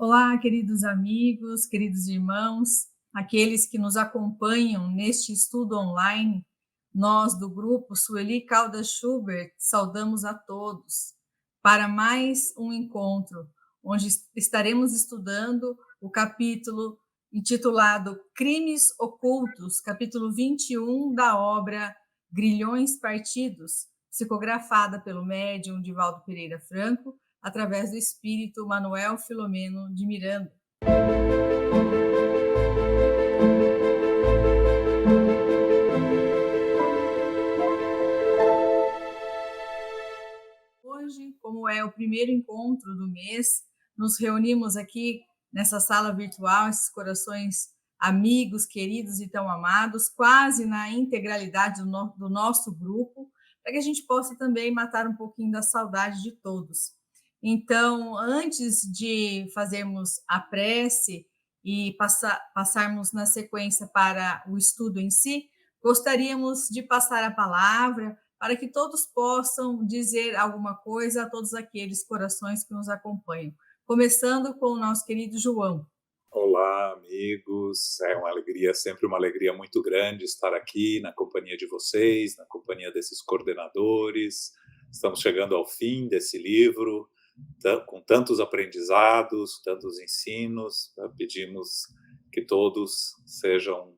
Olá, queridos amigos, queridos irmãos, aqueles que nos acompanham neste estudo online. Nós, do grupo Sueli Caldas Schubert, saudamos a todos para mais um encontro, onde estaremos estudando o capítulo intitulado Crimes Ocultos, capítulo 21 da obra Grilhões Partidos, psicografada pelo médium Divaldo Pereira Franco, através do espírito Manuel Filomeno de Miranda. Hoje, como é o primeiro encontro do mês, nos reunimos aqui nessa sala virtual, esses corações amigos, queridos e tão amados, quase na integralidade do nosso grupo, para que a gente possa também matar um pouquinho da saudade de todos. Então, antes de fazermos a prece e passarmos na sequência para o estudo em si, gostaríamos de passar a palavra para que todos possam dizer alguma coisa a todos aqueles corações que nos acompanham. Começando com o nosso querido João. Olá, amigos. É uma alegria, sempre uma alegria muito grande estar aqui na companhia de vocês, na companhia desses coordenadores. Estamos chegando ao fim desse livro, com tantos aprendizados, tantos ensinos. Pedimos que todos sejam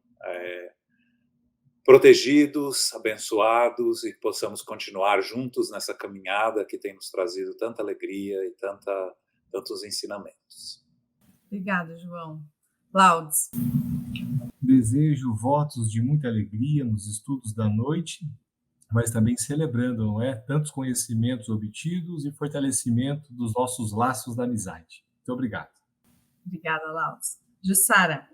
protegidos, abençoados e que possamos continuar juntos nessa caminhada que tem nos trazido tanta alegria e tantos ensinamentos. Obrigada, João. Laudes. Desejo votos de muita alegria nos estudos da noite, mas também celebrando, não é? Tantos conhecimentos obtidos e fortalecimento dos nossos laços da amizade. Muito obrigado. Obrigada, Laudes. Jussara.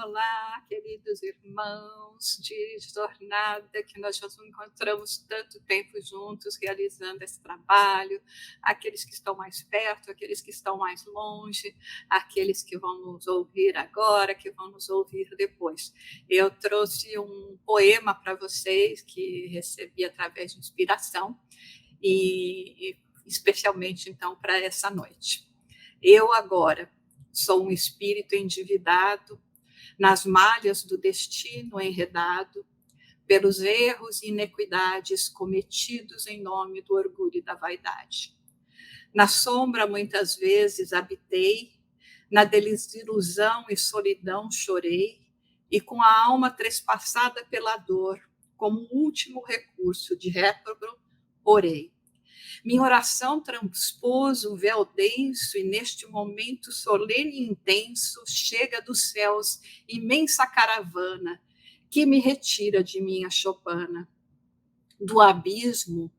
Olá, queridos irmãos de jornada, que nós já nos encontramos tanto tempo juntos realizando esse trabalho, aqueles que estão mais perto, aqueles que estão mais longe, aqueles que vão nos ouvir agora, que vão nos ouvir depois. Eu trouxe um poema para vocês que recebi através de inspiração e especialmente então para essa noite. Eu agora sou um espírito endividado nas malhas do destino enredado, pelos erros e inequidades cometidos em nome do orgulho e da vaidade. Na sombra, muitas vezes, habitei, na desilusão e solidão chorei, e com a alma trespassada pela dor, como último recurso de réprobo, orei. Minha oração transpôs o véu denso e neste momento solene e intenso chega dos céus imensa caravana que me retira de minha chopana. Do abismo,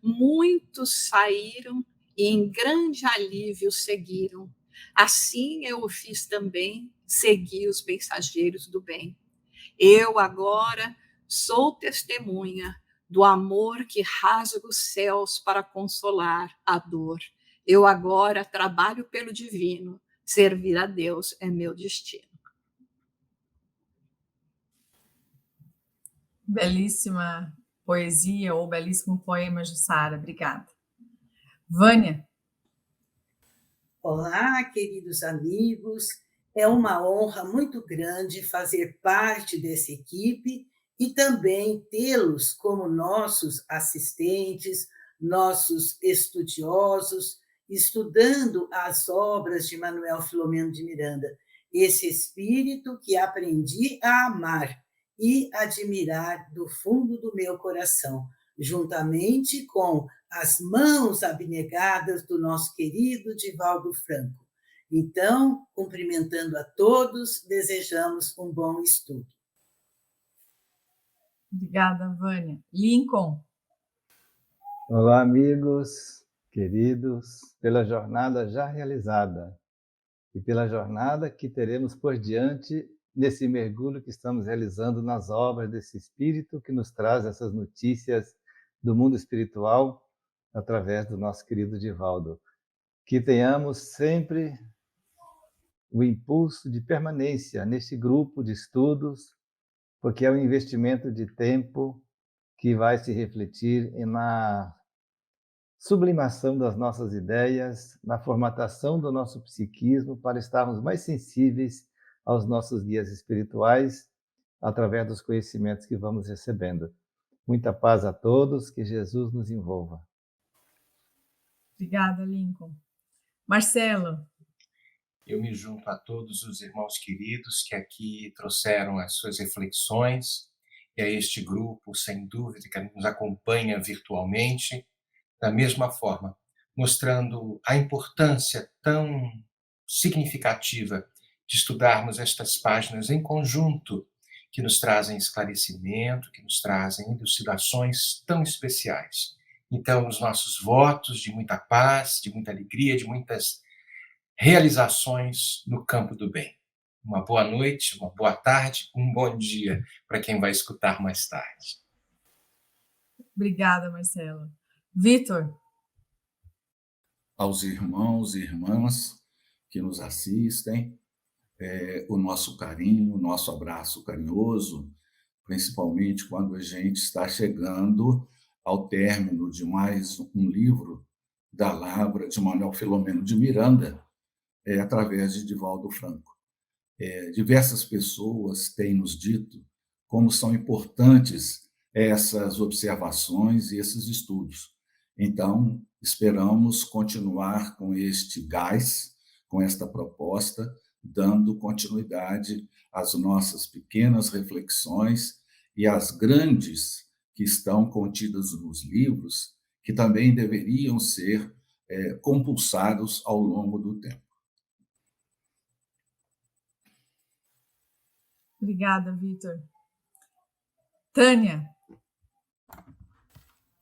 muitos saíram e em grande alívio seguiram. Assim eu o fiz também, segui os mensageiros do bem. Eu agora sou testemunha do amor que rasga os céus para consolar a dor. Eu agora trabalho pelo divino, servir a Deus é meu destino. Belíssima poesia ou belíssimo poema, Jussara. Obrigada. Vânia. Olá, queridos amigos. É uma honra muito grande fazer parte dessa equipe e também tê-los como nossos assistentes, nossos estudiosos, estudando as obras de Manuel Filomeno de Miranda, esse espírito que aprendi a amar e admirar do fundo do meu coração, juntamente com as mãos abnegadas do nosso querido Divaldo Franco. Então, cumprimentando a todos, desejamos um bom estudo. Obrigada, Vânia. Lincoln. Olá, amigos, queridos, pela jornada já realizada e pela jornada que teremos por diante nesse mergulho que estamos realizando nas obras desse Espírito que nos traz essas notícias do mundo espiritual através do nosso querido Divaldo. Que tenhamos sempre o impulso de permanência neste grupo de estudos, porque é um investimento de tempo que vai se refletir na sublimação das nossas ideias, na formatação do nosso psiquismo para estarmos mais sensíveis aos nossos guias espirituais através dos conhecimentos que vamos recebendo. Muita paz a todos, que Jesus nos envolva. Obrigada, Lincoln. Marcelo. Eu me junto a todos os irmãos queridos que aqui trouxeram as suas reflexões e a este grupo, sem dúvida, que nos acompanha virtualmente, da mesma forma, mostrando a importância tão significativa de estudarmos estas páginas em conjunto, que nos trazem esclarecimento, que nos trazem elucidações tão especiais. Então, os nossos votos de muita paz, de muita alegria, de muitas realizações no campo do bem. Uma boa noite, uma boa tarde, um bom dia para quem vai escutar mais tarde. Obrigada, Marcelo. Vitor. Aos irmãos e irmãs que nos assistem, o nosso carinho, o nosso abraço carinhoso, principalmente quando a gente está chegando ao término de mais um livro da Lavra de Manuel Filomeno de Miranda, através de Divaldo Franco. Diversas pessoas têm nos dito como são importantes essas observações e esses estudos. Então, esperamos continuar com este gás, com esta proposta, dando continuidade às nossas pequenas reflexões e às grandes que estão contidas nos livros, que também deveriam ser compulsados ao longo do tempo. Obrigada, Vitor. Tânia.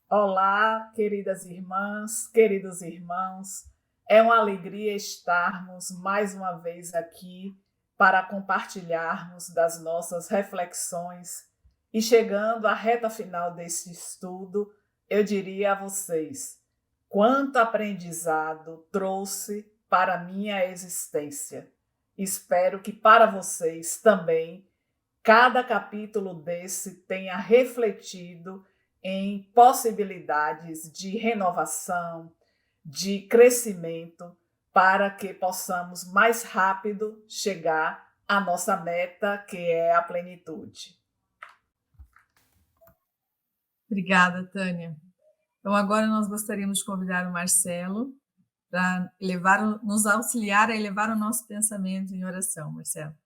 Olá, queridas irmãs, queridos irmãos. É uma alegria estarmos mais uma vez aqui para compartilharmos das nossas reflexões. E chegando à reta final deste estudo, eu diria a vocês: quanto aprendizado trouxe para a minha existência. Espero que para vocês também cada capítulo desse tenha refletido em possibilidades de renovação, de crescimento, para que possamos mais rápido chegar à nossa meta, que é a plenitude. Obrigada, Tânia. Então, agora nós gostaríamos de convidar o Marcelo para nos auxiliar a elevar o nosso pensamento em oração. Marcelo.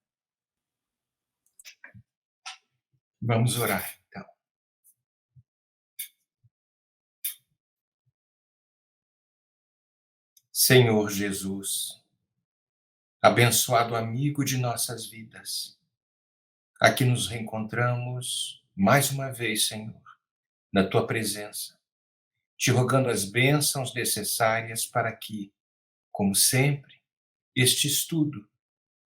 Vamos orar, então. Senhor Jesus, abençoado amigo de nossas vidas, aqui nos reencontramos mais uma vez, Senhor, na Tua presença, te rogando as bênçãos necessárias para que, como sempre, este estudo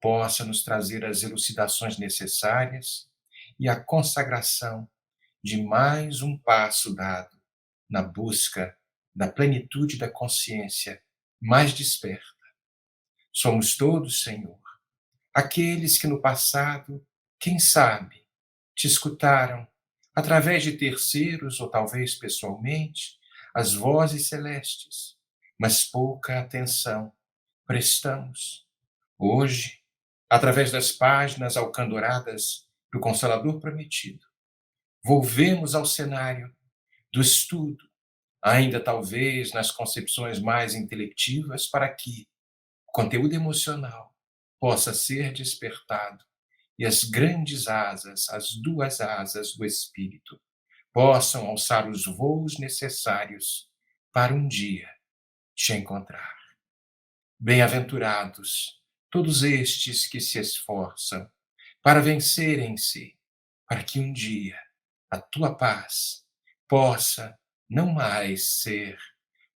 possa nos trazer as elucidações necessárias e a consagração de mais um passo dado na busca da plenitude da consciência mais desperta. Somos todos, Senhor, aqueles que no passado, quem sabe, te escutaram através de terceiros ou talvez pessoalmente as vozes celestes, mas pouca atenção prestamos. Hoje, através das páginas alcandoradas do Consolador Prometido, volvemos ao cenário do estudo, ainda talvez nas concepções mais intelectivas, para que o conteúdo emocional possa ser despertado e as grandes asas, as duas asas do espírito, possam alçar os voos necessários para um dia te encontrar. Bem-aventurados todos estes que se esforçam para vencerem-se, para que um dia a tua paz possa não mais ser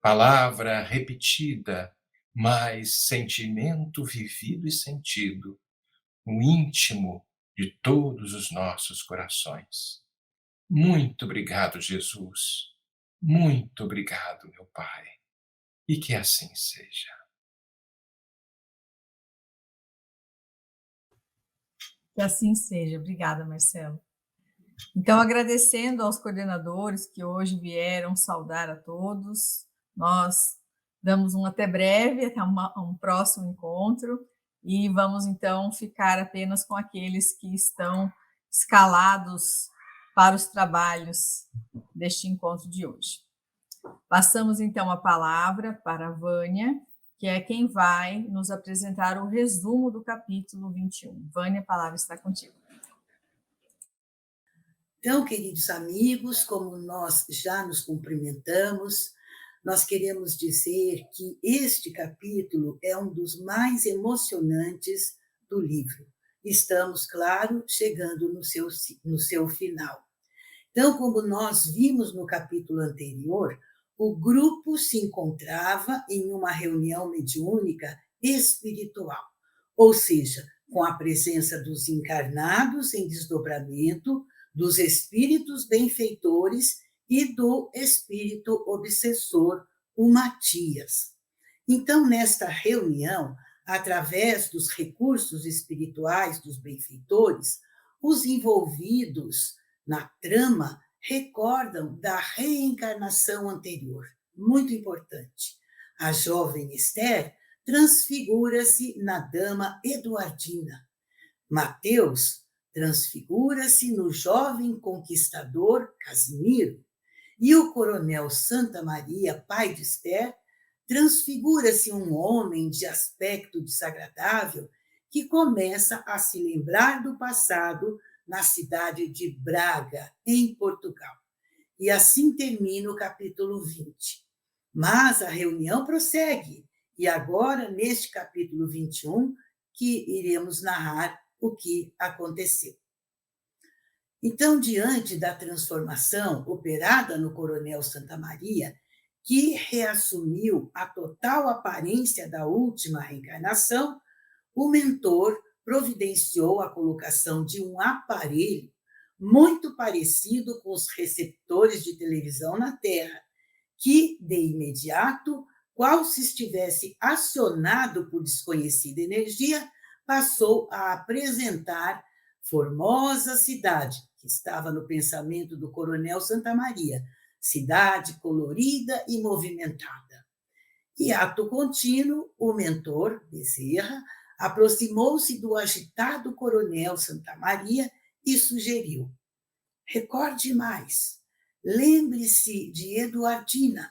palavra repetida, mas sentimento vivido e sentido, no íntimo de todos os nossos corações. Muito obrigado, Jesus. Muito obrigado, meu Pai. E que assim seja. Que assim seja. Obrigada, Marcelo. Então, agradecendo aos coordenadores que hoje vieram saudar a todos, Nós damos um até breve, até um próximo encontro, e vamos então ficar apenas com aqueles que estão escalados para os trabalhos deste encontro de hoje. Passamos então a palavra para a Vânia, que é quem vai nos apresentar o resumo do capítulo 21. Vânia, a palavra está contigo. Então, queridos amigos, como nós já nos cumprimentamos, nós queremos dizer que este capítulo é um dos mais emocionantes do livro. Estamos, claro, chegando no seu final. Então, como nós vimos no capítulo anterior, o grupo se encontrava em uma reunião mediúnica espiritual, ou seja, com a presença dos encarnados em desdobramento, dos espíritos benfeitores e do espírito obsessor, o Matias. Então, nesta reunião, através dos recursos espirituais dos benfeitores, os envolvidos na trama recordam da reencarnação anterior. Muito importante. A jovem Esther transfigura-se na dama Eduardina. Mateus transfigura-se no jovem conquistador Casimiro. E o coronel Santa Maria, pai de Esther, transfigura-se um homem de aspecto desagradável que começa a se lembrar do passado na cidade de Braga, em Portugal. E assim termina o capítulo 20. Mas a reunião prossegue, e agora, neste capítulo 21, que iremos narrar o que aconteceu. Então, diante da transformação operada no coronel Santa Maria, que reassumiu a total aparência da última reencarnação, o mentor providenciou a colocação de um aparelho muito parecido com os receptores de televisão na Terra, que, de imediato, qual se estivesse acionado por desconhecida energia, passou a apresentar formosa cidade, que estava no pensamento do coronel Santa Maria, cidade colorida e movimentada. E, ato contínuo, o mentor, Bezerra, aproximou-se do agitado coronel Santa Maria e sugeriu: recorde mais, lembre-se de Eduardina,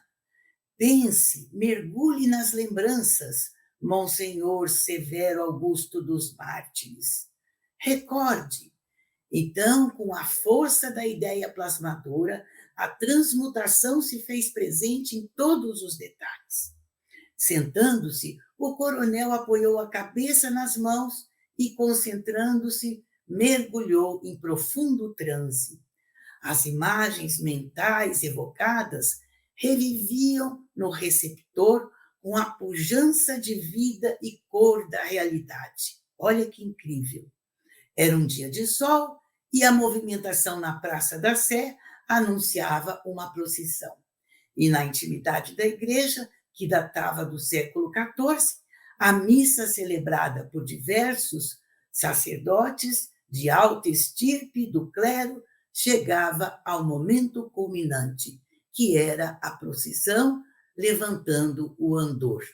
pense, mergulhe nas lembranças, Monsenhor Severo Augusto dos Mártires. Recorde. Então, com a força da ideia plasmadora, a transmutação se fez presente em todos os detalhes. Sentando-se, o coronel apoiou a cabeça nas mãos e, concentrando-se, mergulhou em profundo transe. As imagens mentais evocadas reviviam no receptor com a pujança de vida e cor da realidade. Olha que incrível! Era um dia de sol e a movimentação na Praça da Sé anunciava uma procissão. E na intimidade da igreja, que datava do século XIV, a missa celebrada por diversos sacerdotes de alta estirpe do clero chegava ao momento culminante, que era a procissão levantando o andor.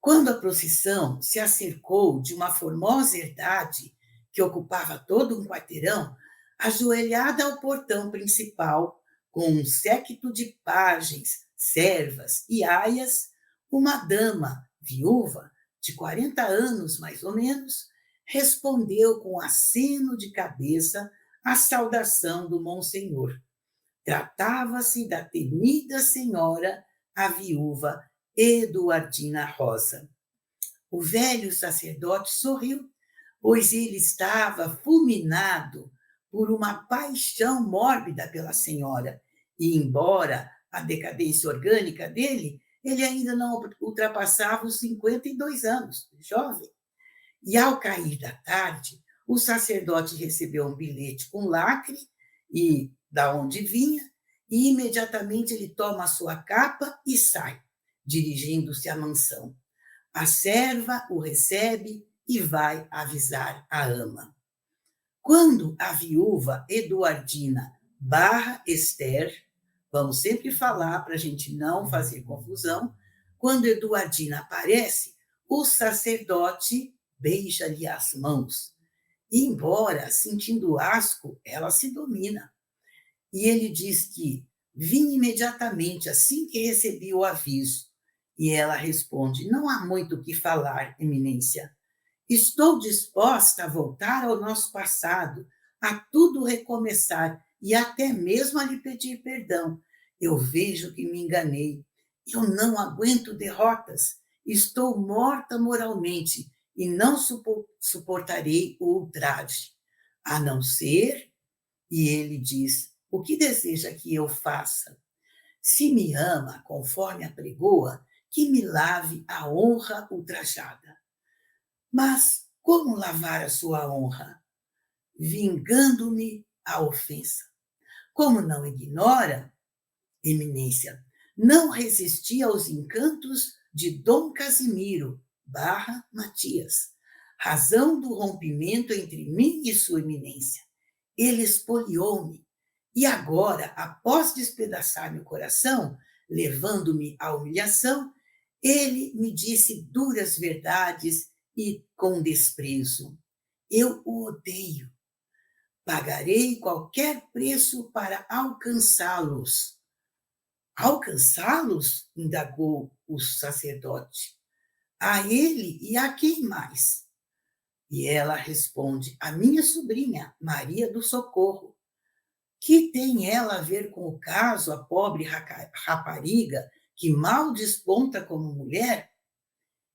Quando a procissão se acercou de uma formosa herdade que ocupava todo um quarteirão, ajoelhada ao portão principal, com um séquito de pajens, servas e aias, uma dama viúva, de 40 anos mais ou menos, respondeu com aceno de cabeça à saudação do Monsenhor. Tratava-se da temida senhora, a viúva Eduardina Rosa. O velho sacerdote sorriu, pois ele estava fulminado por uma paixão mórbida pela senhora, e, embora a decadência orgânica dele, ele ainda não ultrapassava os 52 anos, jovem. E, ao cair da tarde, o sacerdote recebeu um bilhete com lacre, e da onde vinha, e imediatamente ele toma a sua capa e sai, dirigindo-se à mansão. A serva o recebe e vai avisar a ama. Quando a viúva Eduardina / Esther, Vamos sempre falar para a gente não fazer confusão. Quando Eduardina aparece, o sacerdote beija-lhe as mãos. E, embora sentindo asco, ela se domina. E ele diz que vim imediatamente assim que recebi o aviso. E ela responde: não há muito o que falar, Eminência. Estou disposta a voltar ao nosso passado, a tudo recomeçar e até mesmo a lhe pedir perdão. Eu vejo que me enganei. Eu não aguento derrotas. Estou morta moralmente e não suportarei o ultraje. A não ser, e ele diz, o que deseja que eu faça? Se me ama, conforme apregoa, que me lave a honra ultrajada. Mas como lavar a sua honra? Vingando-me a ofensa. Como não ignora, Eminência, não resisti aos encantos de Dom Casimiro / Matias, razão do rompimento entre mim e sua Eminência. Ele espoliou-me, e agora, após despedaçar meu coração, levando-me à humilhação, ele me disse duras verdades e com desprezo. Eu o odeio. Pagarei qualquer preço para alcançá-los. Alcançá-los? Indagou o sacerdote. A ele e a quem mais? E ela responde, a minha sobrinha, Maria do Socorro. Que tem ela a ver com o caso, a pobre rapariga, que mal desponta como mulher?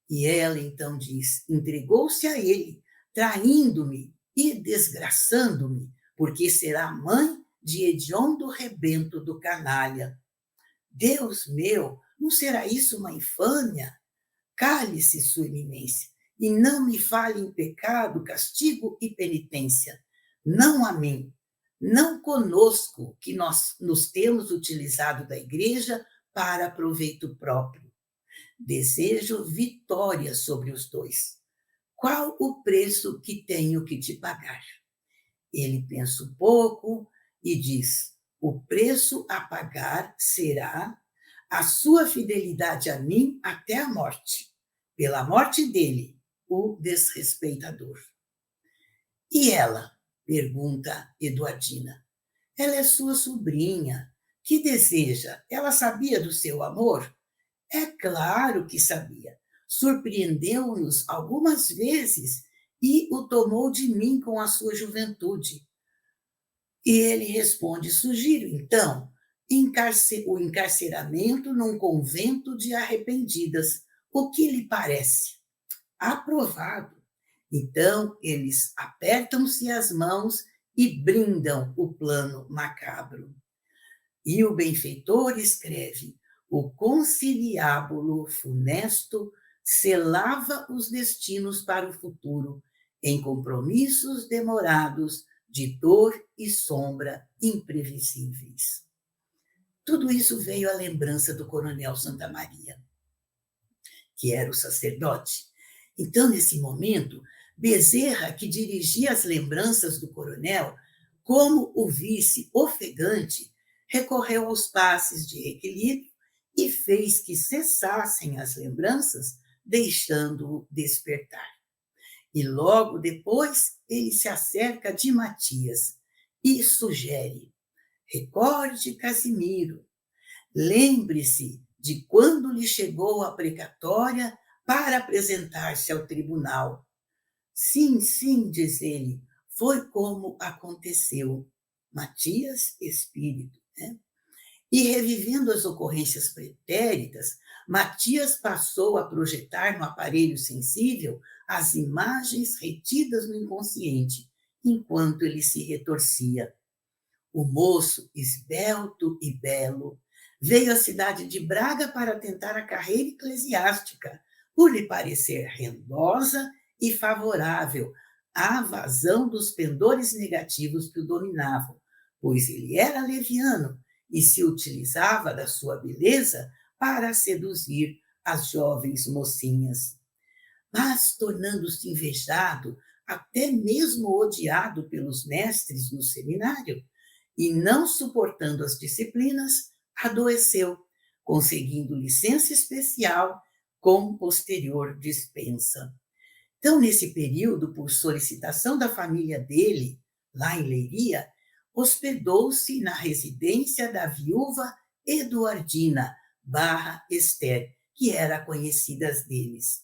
E ela então diz, entregou-se a ele, traindo-me e desgraçando-me, porque será mãe de hediondo rebento do canalha. Deus meu, não será isso uma infâmia? Cale-se, sua eminência, e não me fale em pecado, castigo e penitência. Não a mim, não conosco, que nós nos temos utilizado da igreja para proveito próprio. Desejo vitória sobre os dois. Qual o preço que tenho que te pagar? Ele pensa um pouco e diz, o preço a pagar será a sua fidelidade a mim até a morte, pela morte dele, o desrespeitador. E ela? Pergunta Eduardina. Ela é sua sobrinha. Que deseja? Ela sabia do seu amor? É claro que sabia. Surpreendeu-nos algumas vezes e o tomou de mim com a sua juventude. E ele responde, sugiro, então, o encarceramento num convento de arrependidas. O que lhe parece? Aprovado. Então, eles apertam-se as mãos e brindam o plano macabro. E o benfeitor escreve, o conciliábulo funesto selava os destinos para o futuro, em compromissos demorados de dor e sombra imprevisíveis. Tudo isso veio à lembrança do coronel Santa Maria, que era o sacerdote. Então, nesse momento, Bezerra, que dirigia as lembranças do coronel, como o vice ofegante, recorreu aos passes de equilíbrio e fez que cessassem as lembranças, deixando-o despertar. E logo depois ele se acerca de Matias e sugere, recorde Casimiro, lembre-se de quando lhe chegou a precatória para apresentar-se ao tribunal. Sim, sim, diz ele, foi como aconteceu. Matias, espírito, né? E revivendo as ocorrências pretéritas, Matias passou a projetar no aparelho sensível as imagens retidas no inconsciente, enquanto ele se retorcia. O moço, esbelto e belo, veio à cidade de Braga para tentar a carreira eclesiástica, por lhe parecer rendosa e favorável à vazão dos pendores negativos que o dominavam, pois ele era leviano e se utilizava da sua beleza para seduzir as jovens mocinhas. Mas, tornando-se invejado, até mesmo odiado pelos mestres no seminário, e não suportando as disciplinas, adoeceu, conseguindo licença especial com posterior dispensa. Então, nesse período, por solicitação da família dele, lá em Leiria, hospedou-se na residência da viúva Eduardina Barra Esther, que era conhecida deles.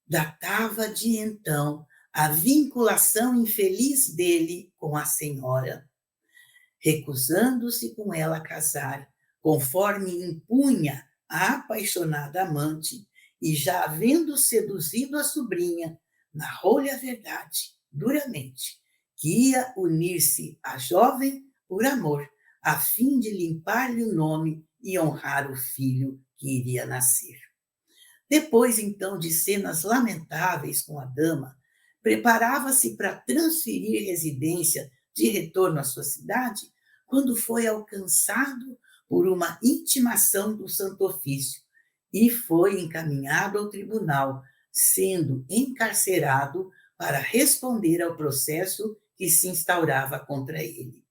Datava de então a vinculação infeliz dele com a senhora, recusando-se com ela a casar, conforme impunha a apaixonada amante, e já havendo seduzido a sobrinha, narrou-lhe a verdade, duramente, que ia unir-se à jovem por amor, a fim de limpar-lhe o nome e honrar o filho que iria nascer. Depois, então, de cenas lamentáveis com a dama, preparava-se para transferir residência de retorno à sua cidade, quando foi alcançado por uma intimação do Santo Ofício e foi encaminhado ao tribunal, sendo encarcerado para responder ao processo que se instaurava contra ele.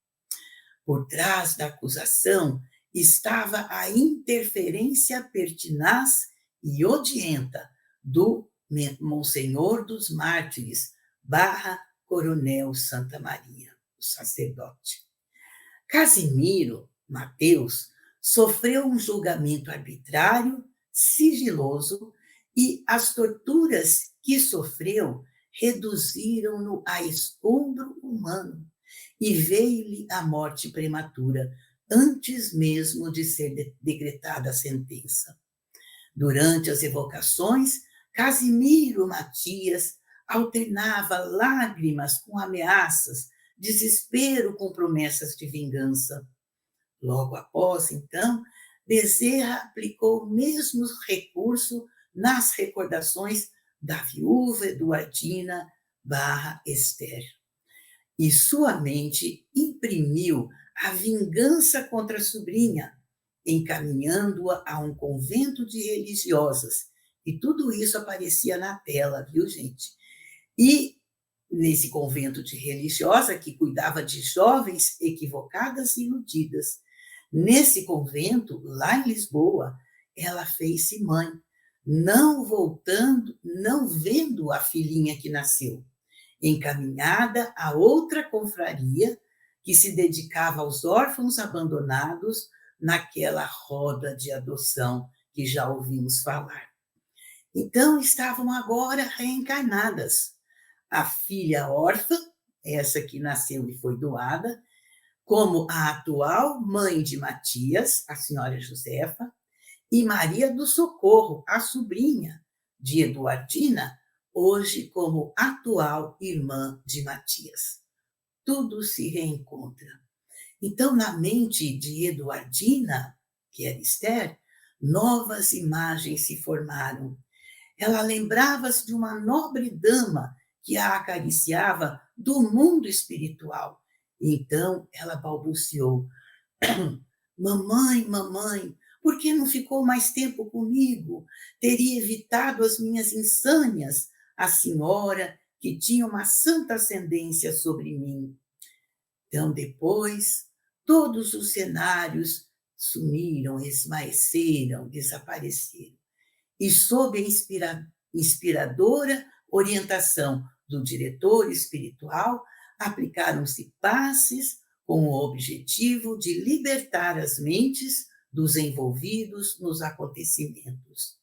Por trás da acusação estava a interferência pertinaz e odienta do Monsenhor dos Mártires, Barra Coronel Santa Maria, o sacerdote. Casimiro Mateus sofreu um julgamento arbitrário, sigiloso, e as torturas que sofreu reduziram-no a escombro humano e veio-lhe a morte prematura, antes mesmo de ser decretada a sentença. Durante as evocações, Casimiro Matias alternava lágrimas com ameaças, desespero com promessas de vingança. Logo após, então, Bezerra aplicou o mesmo recurso nas recordações da viúva Eduardina Barra Esther. E sua mente imprimiu a vingança contra a sobrinha, encaminhando-a a um convento de religiosas. E tudo isso aparecia na tela, viu, gente? E nesse convento de religiosa, que cuidava de jovens equivocadas e iludidas, nesse convento, lá em Lisboa, ela fez-se mãe, não vendo a filhinha que nasceu, encaminhada a outra confraria que se dedicava aos órfãos abandonados naquela roda de adoção que já ouvimos falar. Então, estavam agora reencarnadas. A filha órfã, essa que nasceu e foi doada, como a atual mãe de Matias, a senhora Josefa, e Maria do Socorro, a sobrinha de Eduardina, hoje como atual irmã de Matias. Tudo se reencontra. Então, na mente de Eduardina, que era Esther, novas imagens se formaram. Ela lembrava-se de uma nobre dama que a acariciava do mundo espiritual. Então, ela balbuciou: mamãe, mamãe, por que não ficou mais tempo comigo? Teria evitado as minhas insânias, a senhora que tinha uma santa ascendência sobre mim. Então, depois, todos os cenários sumiram, esmaeceram, desapareceram. E sob a inspiradora orientação do diretor espiritual, aplicaram-se passes com o objetivo de libertar as mentes dos envolvidos nos acontecimentos.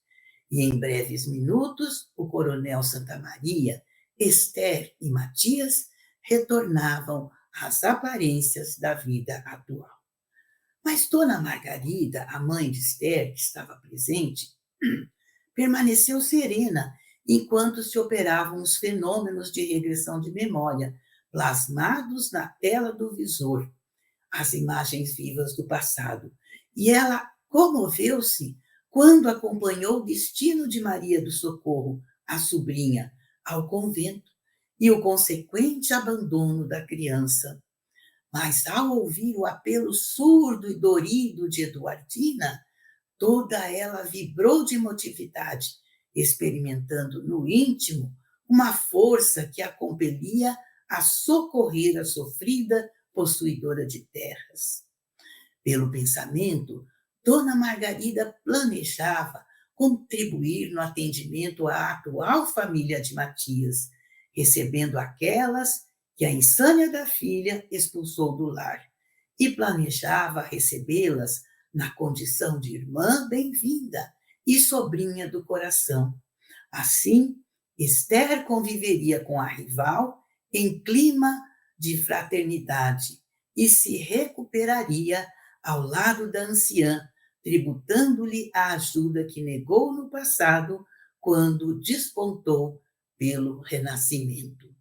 E em breves minutos, o coronel Santa Maria, Esther e Matias retornavam às aparências da vida atual. Mas Dona Margarida, a mãe de Esther, que estava presente, permaneceu serena enquanto se operavam os fenômenos de regressão de memória, plasmados na tela do visor, as imagens vivas do passado. E ela comoveu-se quando acompanhou o destino de Maria do Socorro, a sobrinha, ao convento e o consequente abandono da criança. Mas, ao ouvir o apelo surdo e dorido de Eduardina, toda ela vibrou de emotividade, experimentando no íntimo uma força que a compelia a socorrer a sofrida possuidora de terras. Pelo pensamento, Dona Margarida planejava contribuir no atendimento à atual família de Matias, recebendo aquelas que a insânia da filha expulsou do lar, e planejava recebê-las na condição de irmã bem-vinda e sobrinha do coração. Assim, Esther conviveria com a rival em clima de fraternidade e se recuperaria ao lado da anciã, tributando-lhe a ajuda que negou no passado quando despontou pelo renascimento.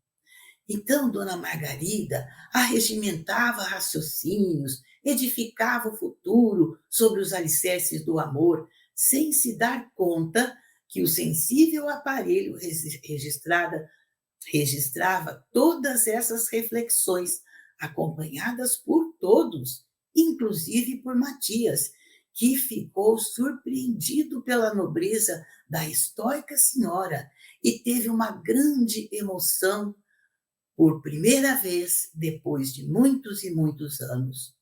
Então, Dona Margarida arregimentava raciocínios, edificava o futuro sobre os alicerces do amor, sem se dar conta que o sensível aparelho registrava todas essas reflexões, acompanhadas por todos, inclusive por Matias, que ficou surpreendido pela nobreza da estoica senhora e teve uma grande emoção por primeira vez depois de muitos e muitos anos.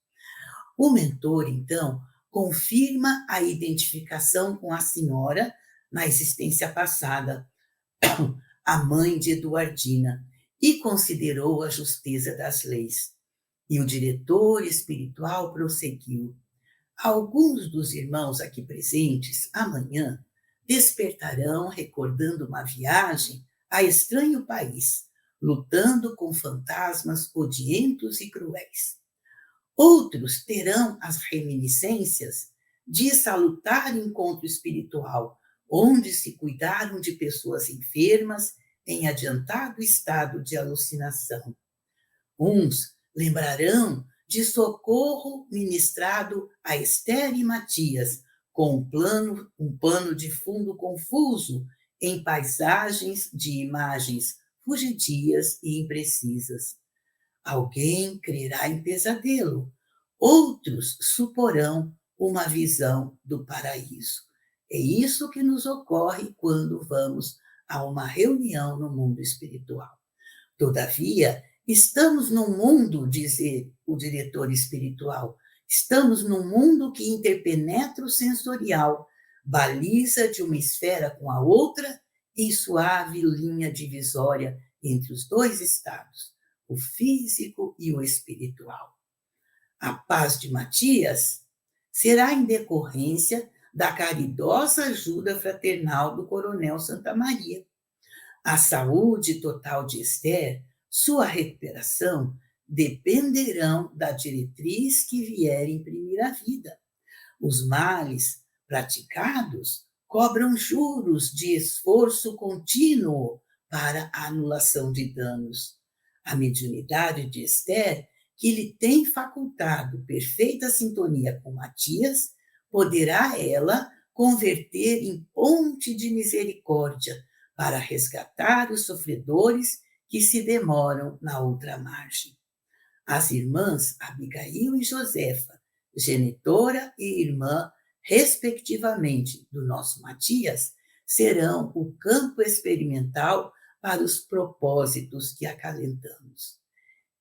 O mentor, então, confirma a identificação com a senhora na existência passada, a mãe de Eduardina, e considerou a justeza das leis. E o diretor espiritual prosseguiu: alguns dos irmãos aqui presentes, amanhã, despertarão recordando uma viagem a estranho país, lutando com fantasmas odientos e cruéis. Outros terão as reminiscências de salutar encontro espiritual, onde se cuidaram de pessoas enfermas em adiantado estado de alucinação. Uns lembrarão de socorro ministrado a Esther e Matias, com um pano de fundo confuso em paisagens de imagens fugidias e imprecisas. Alguém crerá em pesadelo, outros suporão uma visão do paraíso. É isso que nos ocorre quando vamos a uma reunião no mundo espiritual. Todavia, estamos num mundo, diz o diretor espiritual, estamos num mundo que interpenetra o sensorial, baliza de uma esfera com a outra em suave linha divisória entre os dois estados, o físico e o espiritual. A paz de Matias será em decorrência da caridosa ajuda fraternal do coronel Santa Maria. A saúde total de Esther, sua recuperação, dependerão da diretriz que vier imprimir a vida. Os males praticados cobram juros de esforço contínuo para a anulação de danos. A mediunidade de Esther, que lhe tem facultado perfeita sintonia com Matias, poderá ela converter em ponte de misericórdia para resgatar os sofredores que se demoram na outra margem. As irmãs Abigail e Josefa, genitora e irmã, respectivamente, do nosso Matias, serão o campo experimental para os propósitos que acalentamos.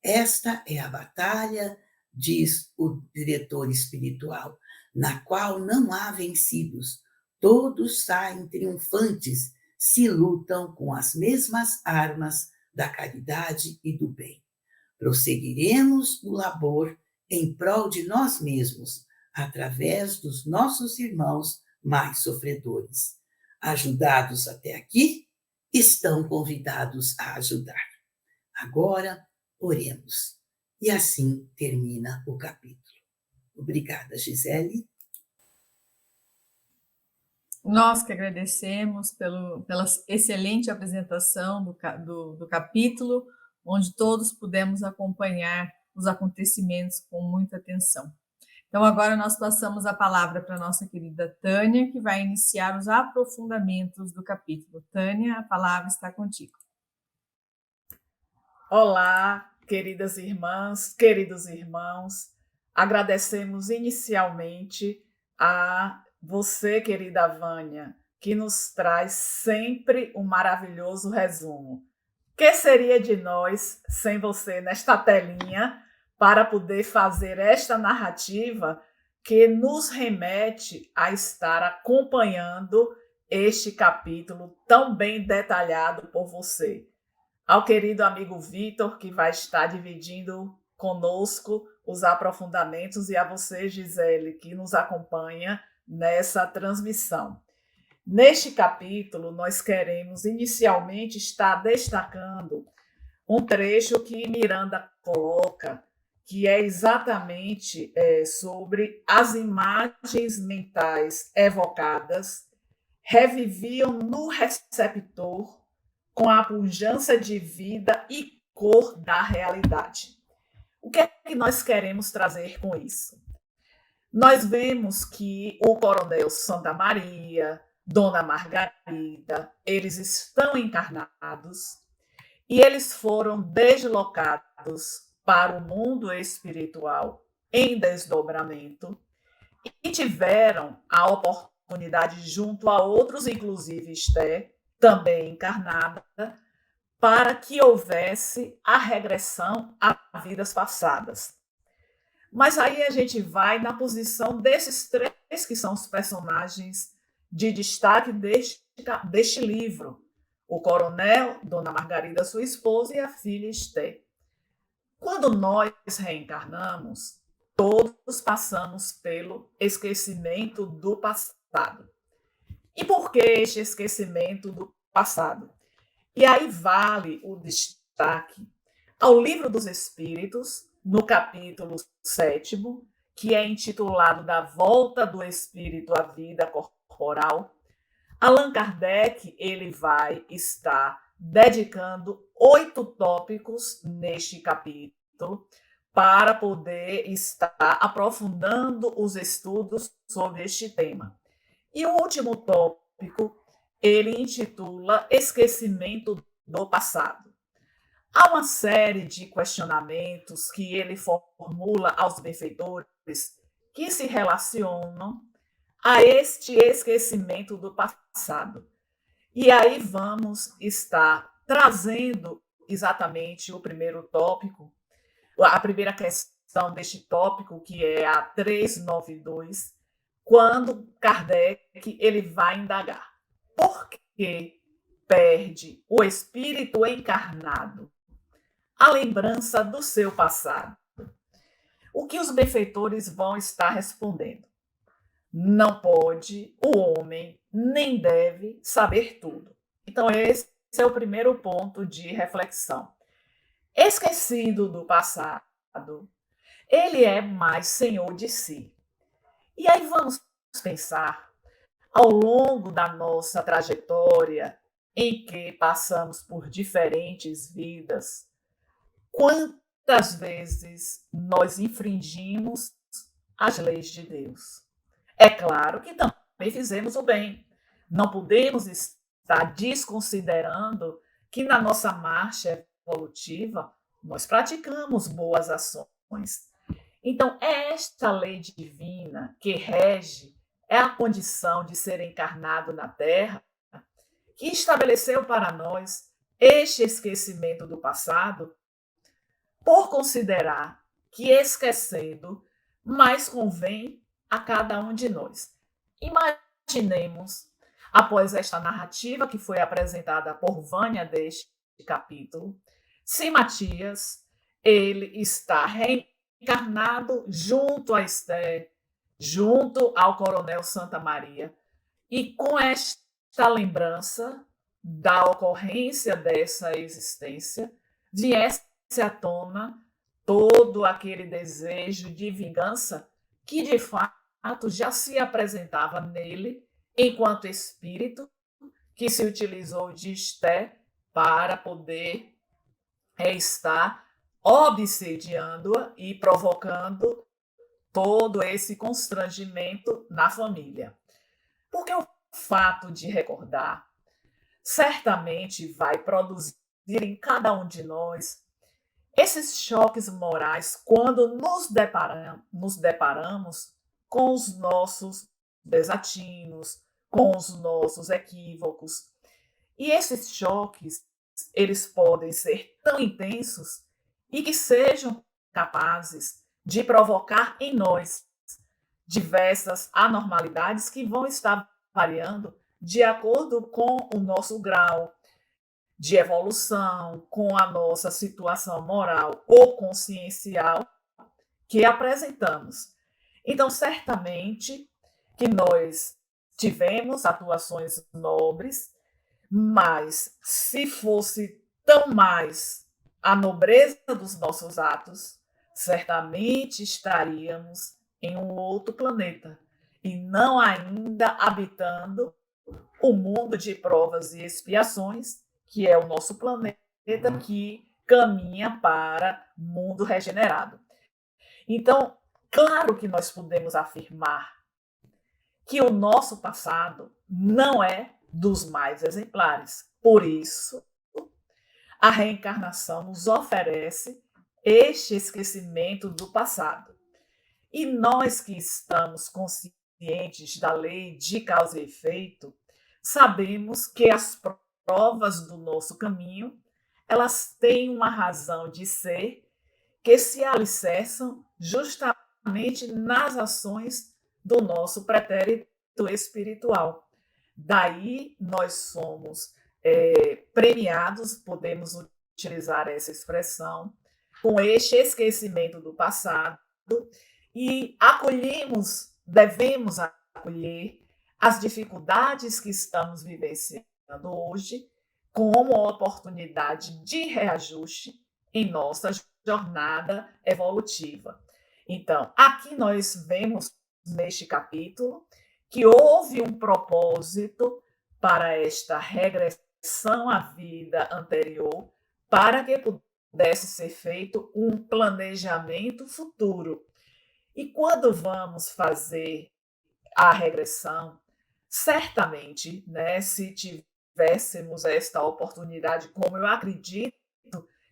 Esta é a batalha, diz o diretor espiritual, na qual não há vencidos, todos saem triunfantes se lutam com as mesmas armas da caridade e do bem. Prosseguiremos o labor em prol de nós mesmos, através dos nossos irmãos mais sofredores. Ajudados até aqui, estão convidados a ajudar. Agora, oremos. E assim termina o capítulo. Obrigada, Gisele. Nós que agradecemos pela excelente apresentação do capítulo, onde todos pudemos acompanhar os acontecimentos com muita atenção. Então, agora nós passamos a palavra para a nossa querida Tânia, que vai iniciar os aprofundamentos do capítulo. Tânia, a palavra está contigo. Olá, queridas irmãs, queridos irmãos. Agradecemos inicialmente a você, querida Vânia, que nos traz sempre um maravilhoso resumo. Que seria de nós sem você nesta telinha para poder fazer esta narrativa que nos remete a estar acompanhando este capítulo tão bem detalhado por você. Ao querido amigo Vitor, que vai estar dividindo conosco os aprofundamentos, e a você, Gisele, que nos acompanha nessa transmissão. Neste capítulo, nós queremos inicialmente estar destacando um trecho que Miranda coloca, que é exatamente sobre as imagens mentais evocadas reviviam no receptor com a pujança de vida e cor da realidade. O que é que nós queremos trazer com isso? Nós vemos que o Coronel Santa Maria, Dona Margarida, eles estão encarnados e eles foram deslocados para o mundo espiritual em desdobramento e tiveram a oportunidade, junto a outros, inclusive Esté, também encarnada, para que houvesse a regressão a vidas passadas. Mas aí a gente vai na posição desses três que são os personagens de destaque deste livro: o coronel, Dona Margarida, sua esposa, e a filha Esté. Quando nós reencarnamos, todos passamos pelo esquecimento do passado. E por que este esquecimento do passado? E aí vale o destaque ao Livro dos Espíritos, no capítulo 7º, que é intitulado Da Volta do Espírito à Vida Corporal. Allan Kardec ele vai estar dedicando 8 tópicos neste capítulo para poder estar aprofundando os estudos sobre este tema. E o último tópico ele intitula Esquecimento do Passado. Há uma série de questionamentos que ele formula aos benfeitores que se relacionam a este esquecimento do passado. E aí vamos estar trazendo exatamente o primeiro tópico, a primeira questão deste tópico, que é a 392, quando Kardec ele vai indagar: por que perde o espírito encarnado a lembrança do seu passado? O que os benfeitores vão estar respondendo? Não pode o homem, nem deve saber tudo. Então, esse é o primeiro ponto de reflexão. Esquecido do passado, ele é mais senhor de si. E aí vamos pensar, ao longo da nossa trajetória, em que passamos por diferentes vidas, quantas vezes nós infringimos as leis de Deus? É claro que também fizemos o bem. Não podemos estar desconsiderando que na nossa marcha evolutiva nós praticamos boas ações. Então, é esta lei divina que rege, é a condição de ser encarnado na Terra, que estabeleceu para nós este esquecimento do passado, por considerar que esquecendo mais convém a cada um de nós. Imaginemos, após esta narrativa que foi apresentada por Vânia deste capítulo, se Matias ele está reencarnado junto a Esté, junto ao Coronel Santa Maria, e com esta lembrança da ocorrência dessa existência, viesse à tona todo aquele desejo de vingança que, de fato, já se apresentava nele enquanto espírito que se utilizou de Esté para poder estar obsediando-a e provocando todo esse constrangimento na família. Porque o fato de recordar certamente vai produzir em cada um de nós esses choques morais quando nos deparamos com os nossos desatinos, com os nossos equívocos. E esses choques, eles podem ser tão intensos e que sejam capazes de provocar em nós diversas anormalidades que vão estar variando de acordo com o nosso grau de evolução, com a nossa situação moral ou consciencial que apresentamos. Então, certamente que nós tivemos atuações nobres, mas se fosse tão mais a nobreza dos nossos atos, certamente estaríamos em um outro planeta e não ainda habitando o mundo de provas e expiações, que é o nosso planeta que caminha para mundo regenerado. Então, claro que nós podemos afirmar que o nosso passado não é dos mais exemplares. Por isso, a reencarnação nos oferece este esquecimento do passado. E nós que estamos conscientes da lei de causa e efeito, sabemos que as provas do nosso caminho, elas têm uma razão de ser que se alicerçam justamente nas ações do nosso pretérito espiritual. Daí nós somos premiados, podemos utilizar essa expressão, com este esquecimento do passado e devemos acolher as dificuldades que estamos vivenciando hoje como oportunidade de reajuste em nossa jornada evolutiva. Então, aqui nós vemos neste capítulo que houve um propósito para esta regressão à vida anterior, para que pudesse ser feito um planejamento futuro. E quando vamos fazer a regressão, certamente, se tivéssemos esta oportunidade, como eu acredito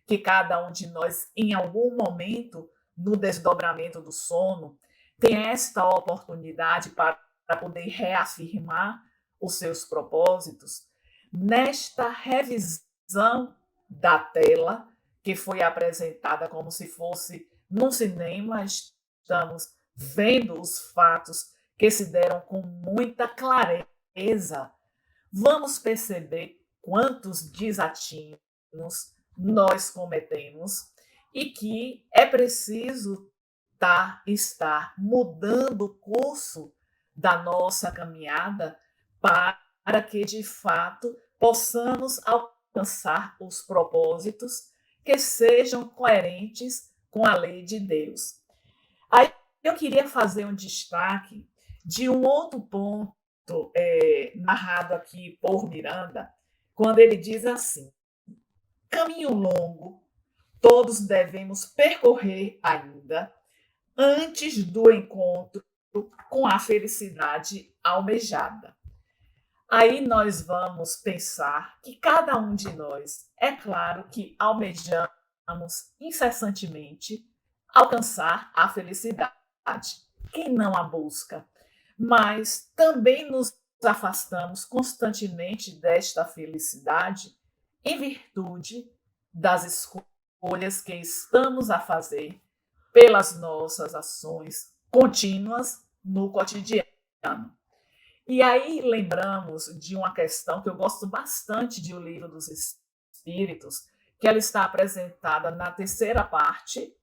que cada um de nós, em algum momento, no desdobramento do sono, tem esta oportunidade para poder reafirmar os seus propósitos, nesta revisão da tela, que foi apresentada como se fosse num cinema, estamos vendo os fatos que se deram com muita clareza. Vamos perceber quantos desatinos nós cometemos e que é preciso estar mudando o curso da nossa caminhada para que, de fato, possamos alcançar os propósitos que sejam coerentes com a lei de Deus. Aí eu queria fazer um destaque de um outro ponto narrado aqui por Miranda, quando ele diz assim: caminho longo todos devemos percorrer ainda antes do encontro com a felicidade almejada. Aí nós vamos pensar que cada um de nós, é claro que almejamos incessantemente alcançar a felicidade. Quem não a busca? Mas também nos afastamos constantemente desta felicidade em virtude das escolhas que estamos a fazer pelas nossas ações contínuas no cotidiano. E aí lembramos de uma questão que eu gosto bastante de O Livro dos Espíritos, que ela está apresentada na terceira parte,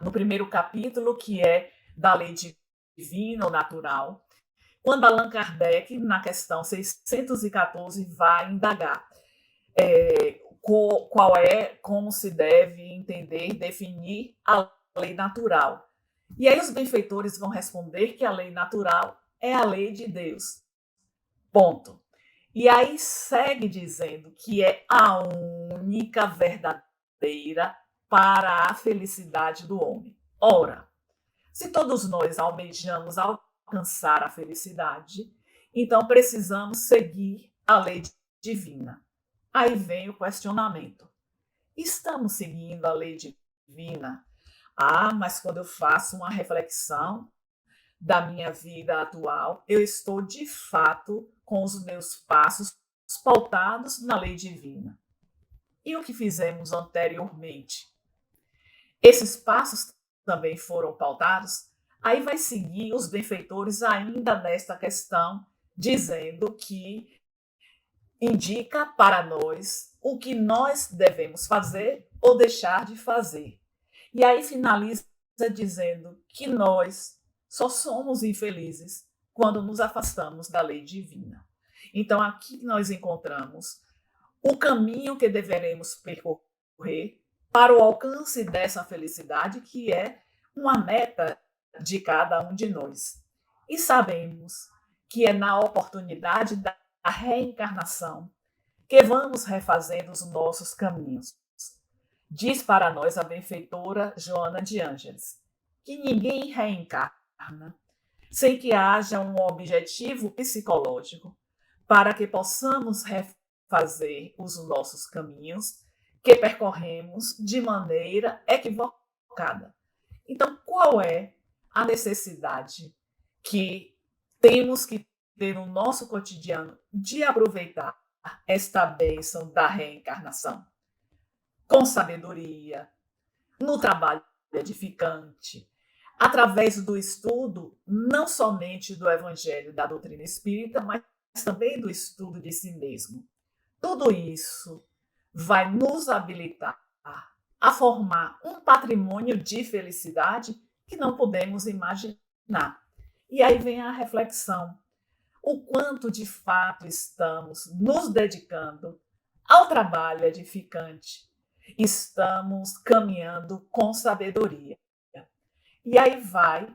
no primeiro capítulo, que é da lei divina ou natural, quando Allan Kardec, na questão 614, vai indagar como se deve entender, definir a lei natural. E aí os benfeitores vão responder que a lei natural é a lei de Deus. Ponto. E aí segue dizendo que é a única verdadeira para a felicidade do homem. Ora, se todos nós almejamos alcançar a felicidade, então precisamos seguir a lei divina. Aí vem o questionamento. Estamos seguindo a lei divina? Mas quando eu faço uma reflexão da minha vida atual, eu estou de fato com os meus passos pautados na lei divina. E o que fizemos anteriormente? Esses passos também foram pautados Aí vai seguir os benfeitores ainda nesta questão, dizendo que indica para nós o que nós devemos fazer ou deixar de fazer. E aí finaliza dizendo que nós só somos infelizes quando nos afastamos da lei divina. Então aqui nós encontramos o caminho que deveremos percorrer para o alcance dessa felicidade, que é uma meta de cada um de nós. E sabemos que é na oportunidade da reencarnação que vamos refazendo os nossos caminhos. Diz para nós a benfeitora Joana de Ângeles que ninguém reencarna sem que haja um objetivo psicológico para que possamos refazer os nossos caminhos que percorremos de maneira equivocada. Então, qual é a necessidade que temos que ter no nosso cotidiano de aproveitar esta bênção da reencarnação? Com sabedoria, no trabalho edificante, através do estudo, não somente do Evangelho da doutrina espírita, mas também do estudo de si mesmo. Tudo isso vai nos habilitar a formar um patrimônio de felicidade que não podemos imaginar. E aí vem a reflexão: o quanto de fato estamos nos dedicando ao trabalho edificante, estamos caminhando com sabedoria. E aí vai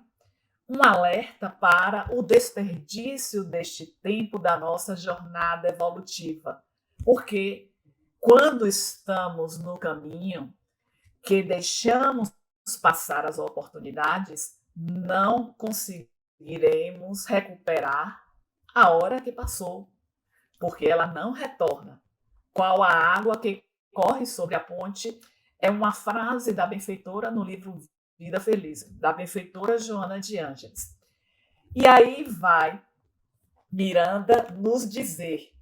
um alerta para o desperdício deste tempo da nossa jornada evolutiva, porque quando estamos no caminho, que deixamos passar as oportunidades, não conseguiremos recuperar a hora que passou, porque ela não retorna. Qual a água que corre sobre a ponte é uma frase da benfeitora no livro Vida Feliz, da benfeitora Joana de Ângeles. E aí vai Miranda nos dizer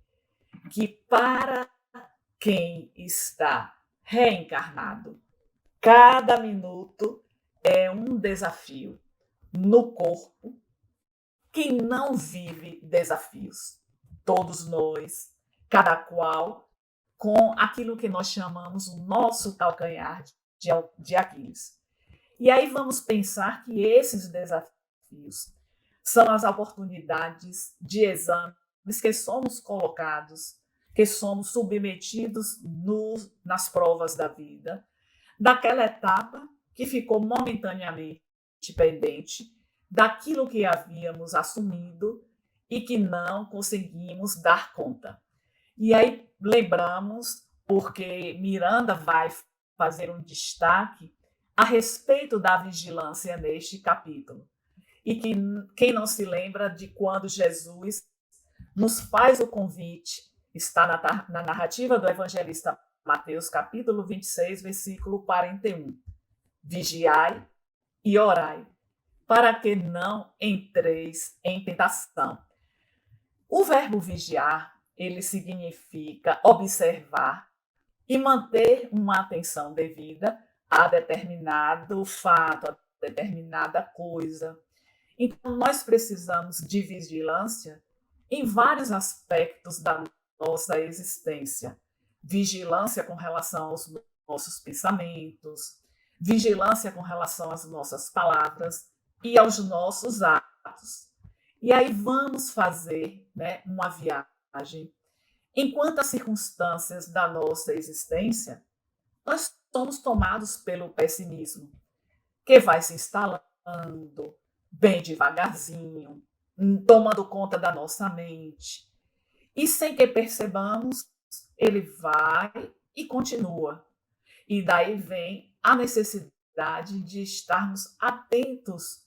que para quem está reencarnado, cada minuto é um desafio no corpo. Quem não vive desafios? Todos nós, cada qual com aquilo que nós chamamos o nosso calcanhar de Aquiles. E aí vamos pensar que esses desafios são as oportunidades de exames que somos colocados, que somos submetidos nas provas da vida, daquela etapa que ficou momentaneamente pendente, daquilo que havíamos assumido e que não conseguimos dar conta. E aí lembramos, porque Miranda vai fazer um destaque a respeito da vigilância neste capítulo. E que quem não se lembra de quando Jesus nos faz o convite, está na narrativa do evangelista Mateus, capítulo 26, versículo 41. Vigiai e orai, para que não entreis em tentação. O verbo vigiar, ele significa observar e manter uma atenção devida a determinado fato, a determinada coisa. Então, nós precisamos de vigilância em vários aspectos da nossa existência. Vigilância com relação aos nossos pensamentos, vigilância com relação às nossas palavras e aos nossos atos. E aí vamos fazer, uma viagem. Em quantas circunstâncias da nossa existência nós somos tomados pelo pessimismo, que vai se instalando bem devagarzinho, tomando conta da nossa mente. E sem que percebamos, ele vai e continua. E daí vem a necessidade de estarmos atentos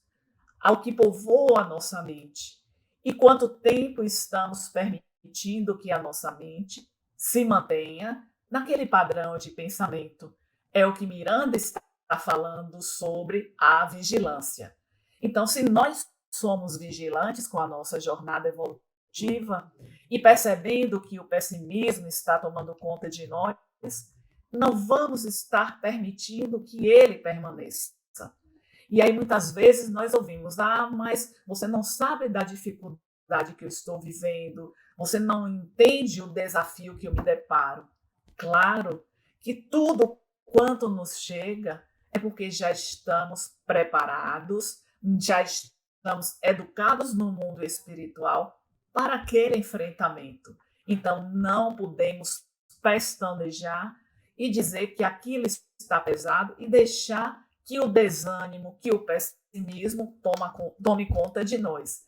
ao que povoa a nossa mente. E quanto tempo estamos permitindo que a nossa mente se mantenha naquele padrão de pensamento. É o que Miranda está falando sobre a vigilância. Então, se nós somos vigilantes com a nossa jornada evolutiva e percebendo que o pessimismo está tomando conta de nós, não vamos estar permitindo que ele permaneça. E aí, muitas vezes, nós ouvimos: ah, mas você não sabe da dificuldade que eu estou vivendo, você não entende o desafio que eu me deparo. Claro que tudo quanto nos chega é porque já estamos preparados, já estamos educados no mundo espiritual para aquele enfrentamento. Então, não podemos pestanejar e dizer que aquilo está pesado e deixar que o desânimo, que o pessimismo tome conta de nós.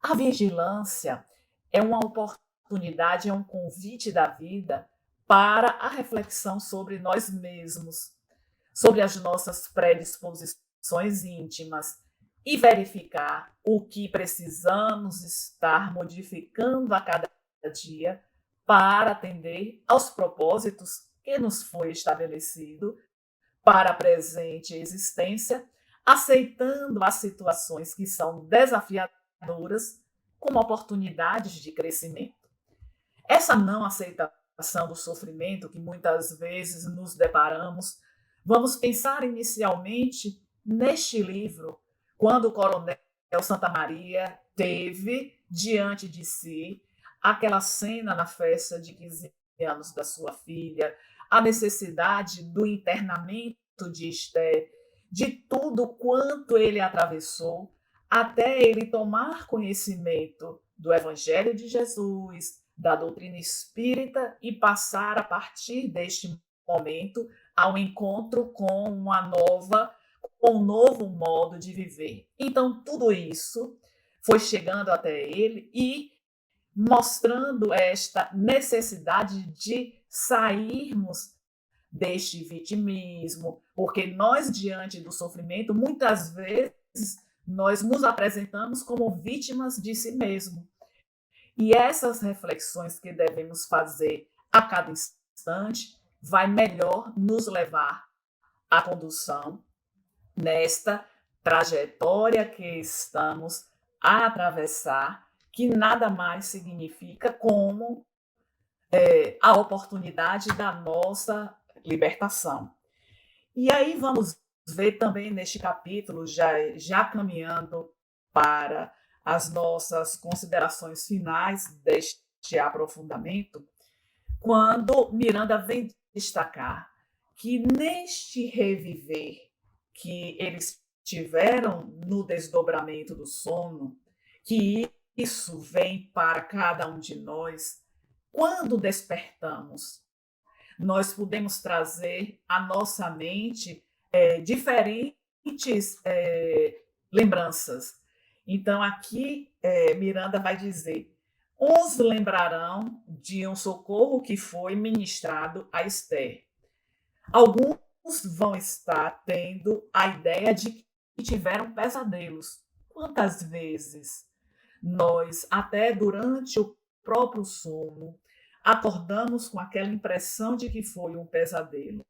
A vigilância é uma oportunidade, é um convite da vida para a reflexão sobre nós mesmos, sobre as nossas predisposições íntimas e verificar o que precisamos estar modificando a cada dia para atender aos propósitos que nos foi estabelecido para a presente existência, aceitando as situações que são desafiadoras como oportunidades de crescimento. Essa não aceitação do sofrimento que muitas vezes nos deparamos, vamos pensar inicialmente neste livro, quando o coronel Santa Maria teve diante de si aquela cena na festa de 15 anos da sua filha, a necessidade do internamento de Esther, de tudo quanto ele atravessou, até ele tomar conhecimento do Evangelho de Jesus, da doutrina espírita e passar, a partir deste momento, ao encontro com um novo modo de viver. Então, tudo isso foi chegando até ele e mostrando esta necessidade de sairmos deste vitimismo, porque nós, diante do sofrimento, muitas vezes nós nos apresentamos como vítimas de si mesmo. E essas reflexões que devemos fazer a cada instante vai melhor nos levar à condução nesta trajetória que estamos a atravessar, que nada mais significa como a oportunidade da nossa libertação. E aí vamos ver também neste capítulo, já caminhando para as nossas considerações finais deste aprofundamento, quando Miranda vem destacar que neste reviver que eles tiveram no desdobramento do sono, que isso vem para cada um de nós, quando despertamos, nós podemos trazer à nossa mente diferentes lembranças. Então, aqui Miranda vai dizer: uns lembrarão de um socorro que foi ministrado a Esther. Alguns vão estar tendo a ideia de que tiveram pesadelos. Quantas vezes nós, até durante o próprio sono, acordamos com aquela impressão de que foi um pesadelo?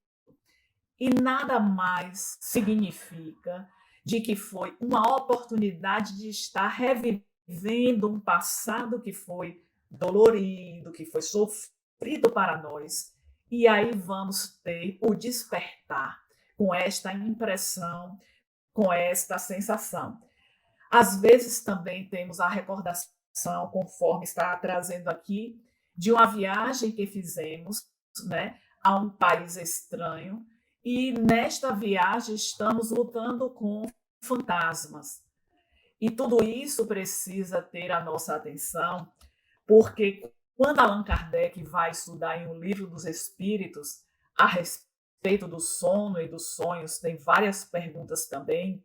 E nada mais significa de que foi uma oportunidade de estar revivendo um passado que foi dolorido, que foi sofrido para nós. E aí vamos ter o despertar com esta impressão, com esta sensação. Às vezes também temos a recordação, conforme está trazendo aqui, de uma viagem que fizemos, né, a um país estranho, e nesta viagem estamos lutando com fantasmas. E tudo isso precisa ter a nossa atenção, porque quando Allan Kardec vai estudar em O Livro dos Espíritos a respeito do sono e dos sonhos, tem várias perguntas também.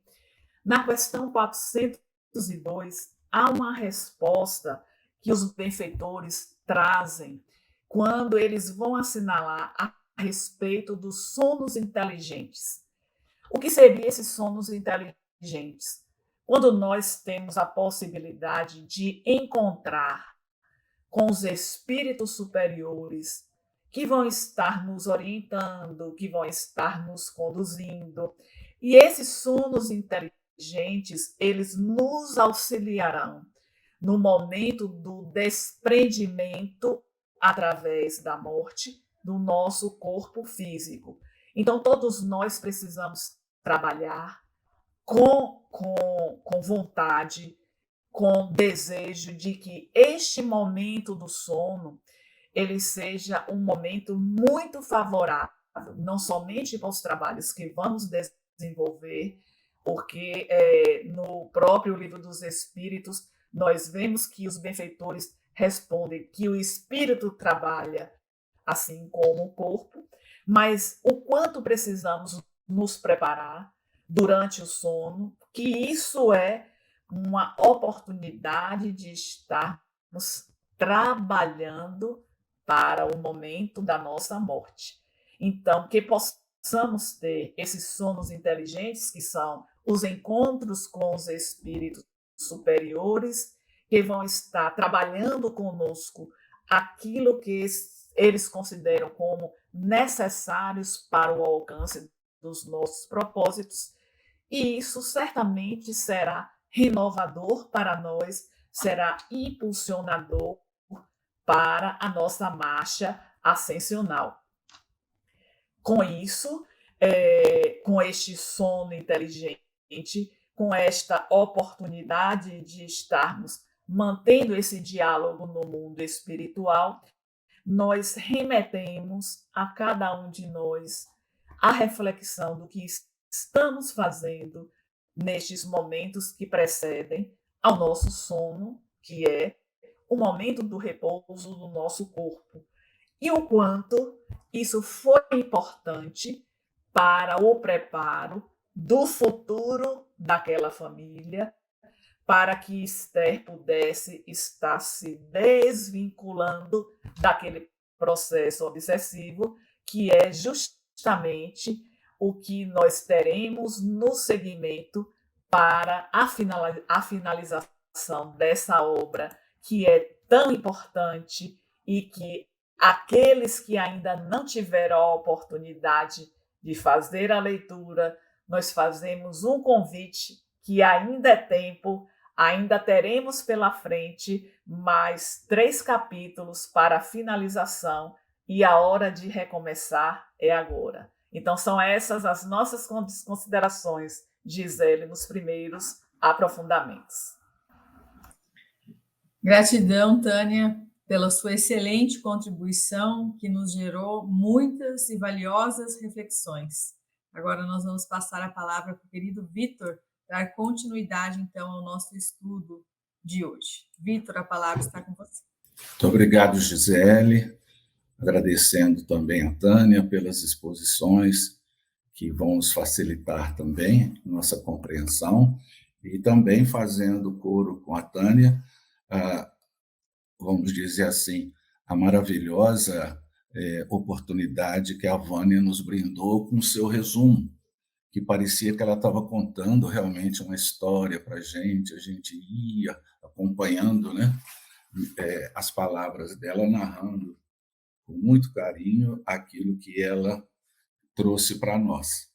Na questão 402, há uma resposta que os benfeitores trazem quando eles vão assinalar a respeito dos sonos inteligentes. O que seriam esses sonos inteligentes? Quando nós temos a possibilidade de encontrar com os espíritos superiores que vão estar nos orientando, que vão estar nos conduzindo. E esses sonos inteligentes, eles nos auxiliarão no momento do desprendimento através da morte do nosso corpo físico. Então, todos nós precisamos trabalhar com vontade, com desejo de que este momento do sono ele seja um momento muito favorável, não somente para os trabalhos que vamos desenvolver, porque no próprio Livro dos Espíritos nós vemos que os benfeitores respondem que o espírito trabalha assim como o corpo, mas o quanto precisamos nos preparar durante o sono, que isso é uma oportunidade de estarmos trabalhando para o momento da nossa morte. Então, que possamos ter esses sonos inteligentes, que são os encontros com os espíritos superiores, que vão estar trabalhando conosco aquilo que eles consideram como necessários para o alcance dos nossos propósitos, e isso certamente será renovador para nós, será impulsionador para a nossa marcha ascensional. Com isso, com este sono inteligente, com esta oportunidade de estarmos mantendo esse diálogo no mundo espiritual, nós remetemos a cada um de nós a reflexão do que estamos fazendo nestes momentos que precedem ao nosso sono, que é o momento do repouso do nosso corpo, e o quanto isso foi importante para o preparo do futuro daquela família, para que Esther pudesse estar se desvinculando daquele processo obsessivo, que é justamente o que nós teremos no segmento para a finalização dessa obra, que é tão importante e que aqueles que ainda não tiveram a oportunidade de fazer a leitura, nós fazemos um convite que ainda é tempo, ainda teremos pela frente mais 3 capítulos para a finalização e a hora de recomeçar é agora. Então, são essas as nossas considerações, Gisele, nos primeiros aprofundamentos. Gratidão, Tânia, pela sua excelente contribuição, que nos gerou muitas e valiosas reflexões. Agora nós vamos passar a palavra para o querido Vitor, dar continuidade, então, ao nosso estudo de hoje. Vitor, a palavra está com você. Muito obrigado, Gisele. Agradecendo também a Tânia pelas exposições que vão nos facilitar também nossa compreensão, e também fazendo coro com a Tânia, vamos dizer assim, a maravilhosa oportunidade que a Vânia nos brindou com o seu resumo, que parecia que ela estava contando realmente uma história para a gente ia acompanhando, né, as palavras dela, narrando com muito carinho aquilo que ela trouxe para nós.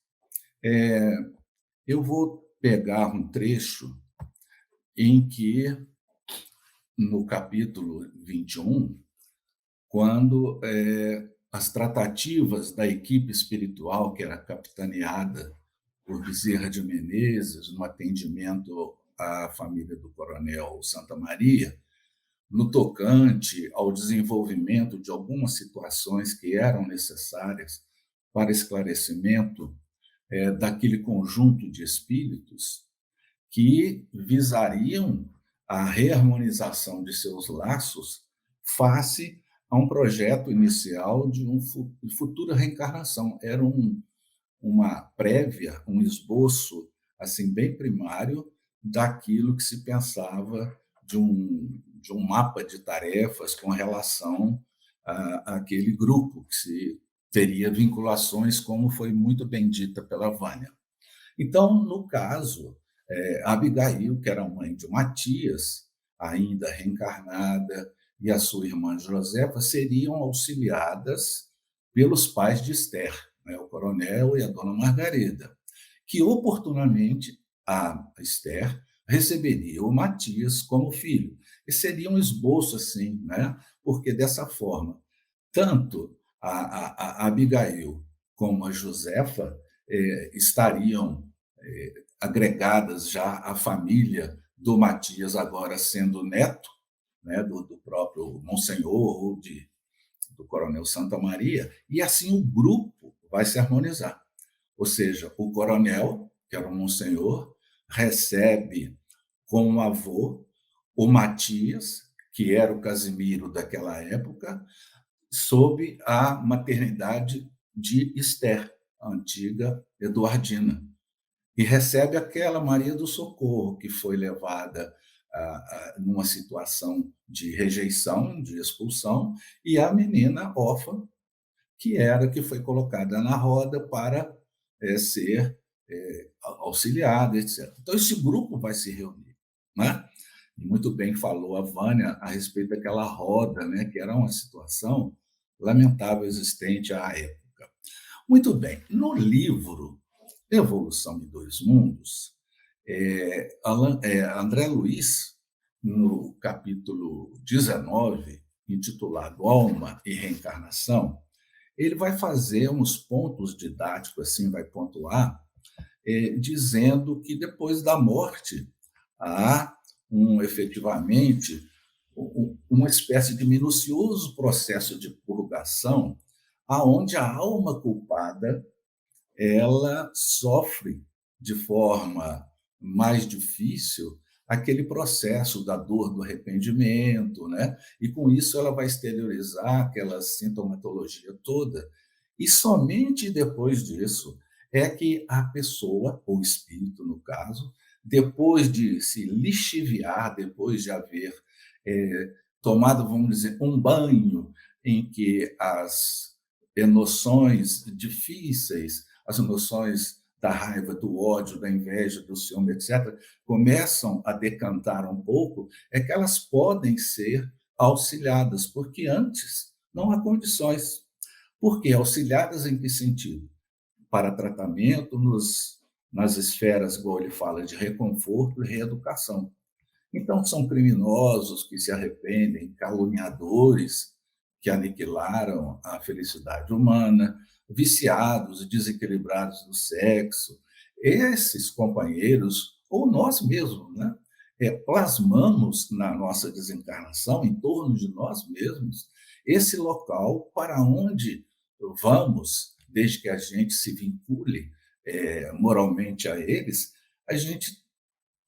Eu vou pegar um trecho em que, no capítulo 21, quando as tratativas da equipe espiritual, que era capitaneada por Bezerra de Menezes, no atendimento à família do coronel Santa Maria, no tocante ao desenvolvimento de algumas situações que eram necessárias para esclarecimento daquele conjunto de espíritos que visariam a reharmonização de seus laços face a um projeto inicial de uma futura reencarnação. Era uma prévia, um esboço assim bem primário daquilo que se pensava de um mapa de tarefas com relação àquele grupo que se teria vinculações, como foi muito bem dita pela Vânia. Então, no caso, Abigail, que era mãe de Matias, ainda reencarnada, e a sua irmã Josefa seriam auxiliadas pelos pais de Esther, né, o coronel e a dona Margarida, que oportunamente a Esther receberia o Matias como filho. E seria um esboço assim, né? Porque dessa forma, tanto a Abigail como a Josefa estariam agregadas já à família do Matias, agora sendo neto, né, do próprio Monsenhor ou do Coronel Santa Maria, e assim o grupo vai se harmonizar. Ou seja, o coronel, que era o Monsenhor, recebe como avô o Matias, que era o Casimiro daquela época, sob a maternidade de Esther, a antiga Eduardina. E recebe aquela Maria do Socorro, que foi levada numa situação de rejeição, de expulsão, e a menina órfã, que foi colocada na roda para ser auxiliada, etc. Então, esse grupo vai se reunir, né? E muito bem falou a Vânia a respeito daquela roda, né, que era uma situação lamentável existente à época. Muito bem, no livro Evolução em Dois Mundos, André Luiz, no capítulo 19, intitulado Alma e Reencarnação, ele vai fazer uns pontos didáticos, assim, vai pontuar, dizendo que depois da morte há efetivamente uma espécie de minucioso processo de purgação, aonde a alma culpada ela sofre de forma mais difícil aquele processo da dor do arrependimento, né? E com isso ela vai exteriorizar aquela sintomatologia toda. E somente depois disso é que a pessoa, ou o espírito, no caso, depois de se lixiviar, depois de haver tomado, vamos dizer, um banho em que as emoções difíceis, as emoções da raiva, do ódio, da inveja, do ciúme, etc., começam a decantar um pouco, é que elas podem ser auxiliadas, porque antes não há condições. Por quê? Auxiliadas em que sentido? Para tratamento nas esferas, igual ele fala, de reconforto e reeducação. Então, são criminosos que se arrependem, caluniadores que aniquilaram a felicidade humana, viciados e desequilibrados do sexo. Esses companheiros, ou nós mesmos, né, plasmamos na nossa desencarnação, em torno de nós mesmos, esse local para onde vamos, desde que a gente se vincule moralmente a eles, a gente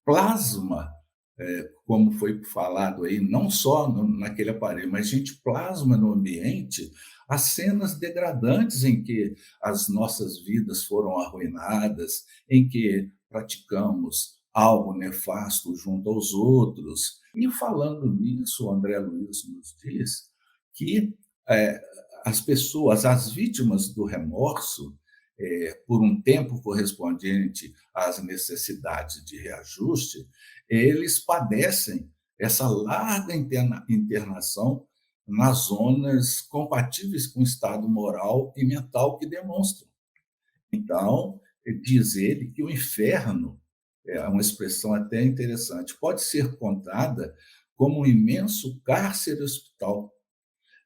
plasma, como foi falado aí, não só naquele aparelho, mas a gente plasma no ambiente as cenas degradantes em que as nossas vidas foram arruinadas, em que praticamos algo nefasto junto aos outros. E falando nisso, o André Luiz nos diz que as pessoas, as vítimas do remorso, por um tempo correspondente às necessidades de reajuste, eles padecem essa larga internação nas zonas compatíveis com o estado moral e mental que demonstram. Então, diz ele que o inferno, é uma expressão até interessante, pode ser contada como um imenso cárcere hospital,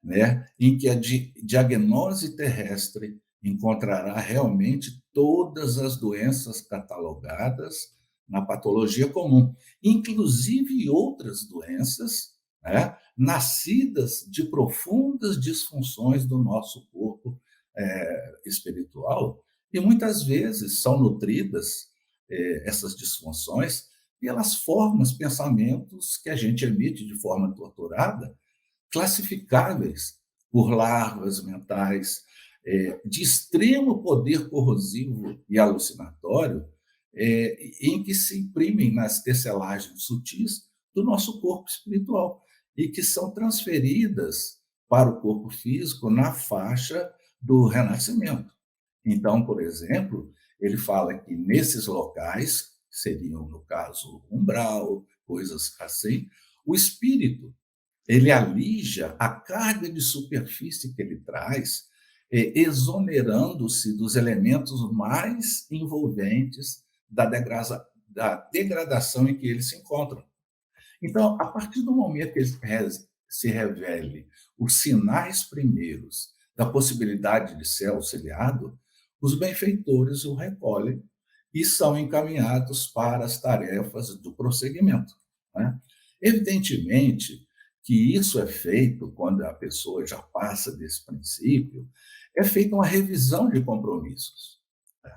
né, em que a diagnose terrestre encontrará realmente todas as doenças catalogadas na patologia comum, inclusive outras doenças, né, nascidas de profundas disfunções do nosso corpo espiritual, e muitas vezes são nutridas essas disfunções pelas formas, pensamentos que a gente emite de forma torturada, classificáveis por larvas mentais de extremo poder corrosivo e alucinatório, em que se imprimem nas tecelagens sutis do nosso corpo espiritual e que são transferidas para o corpo físico na faixa do renascimento. Então, por exemplo, ele fala que nesses locais, seriam, no caso, umbral, coisas assim, o espírito ele alija a carga de superfície que ele traz, exonerando-se dos elementos mais envolventes da degradação em que eles se encontram. Então, a partir do momento que se revele os sinais primeiros da possibilidade de ser auxiliado, os benfeitores o recolhem e são encaminhados para as tarefas do prosseguimento, né? Evidentemente que isso é feito quando a pessoa já passa desse princípio, é feita uma revisão de compromissos, né?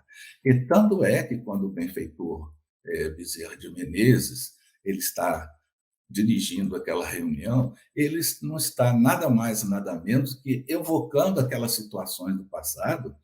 E tanto é que quando o benfeitor Bezerra de Menezes ele está dirigindo aquela reunião, ele não está nada mais, nada menos que evocando aquelas situações do passado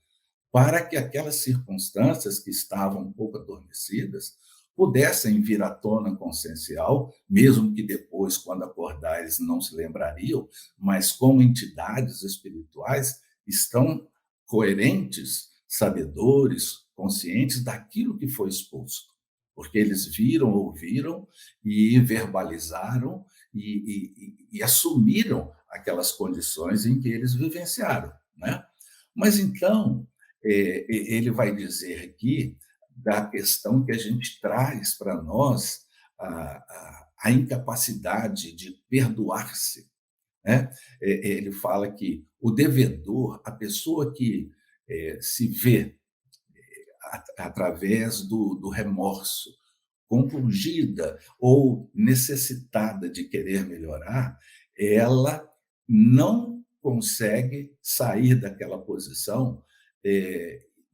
para que aquelas circunstâncias que estavam um pouco adormecidas pudessem vir à tona consciencial, mesmo que depois, quando acordar, eles não se lembrariam, mas como entidades espirituais estão coerentes, sabedores, conscientes daquilo que foi exposto, porque eles viram, ouviram e verbalizaram e assumiram aquelas condições em que eles vivenciaram, né? Mas então ele vai dizer aqui da questão que a gente traz para nós a incapacidade de perdoar-se, né? Ele fala que o devedor, a pessoa que se vê através do remorso, compungida ou necessitada de querer melhorar, ela não consegue sair daquela posição.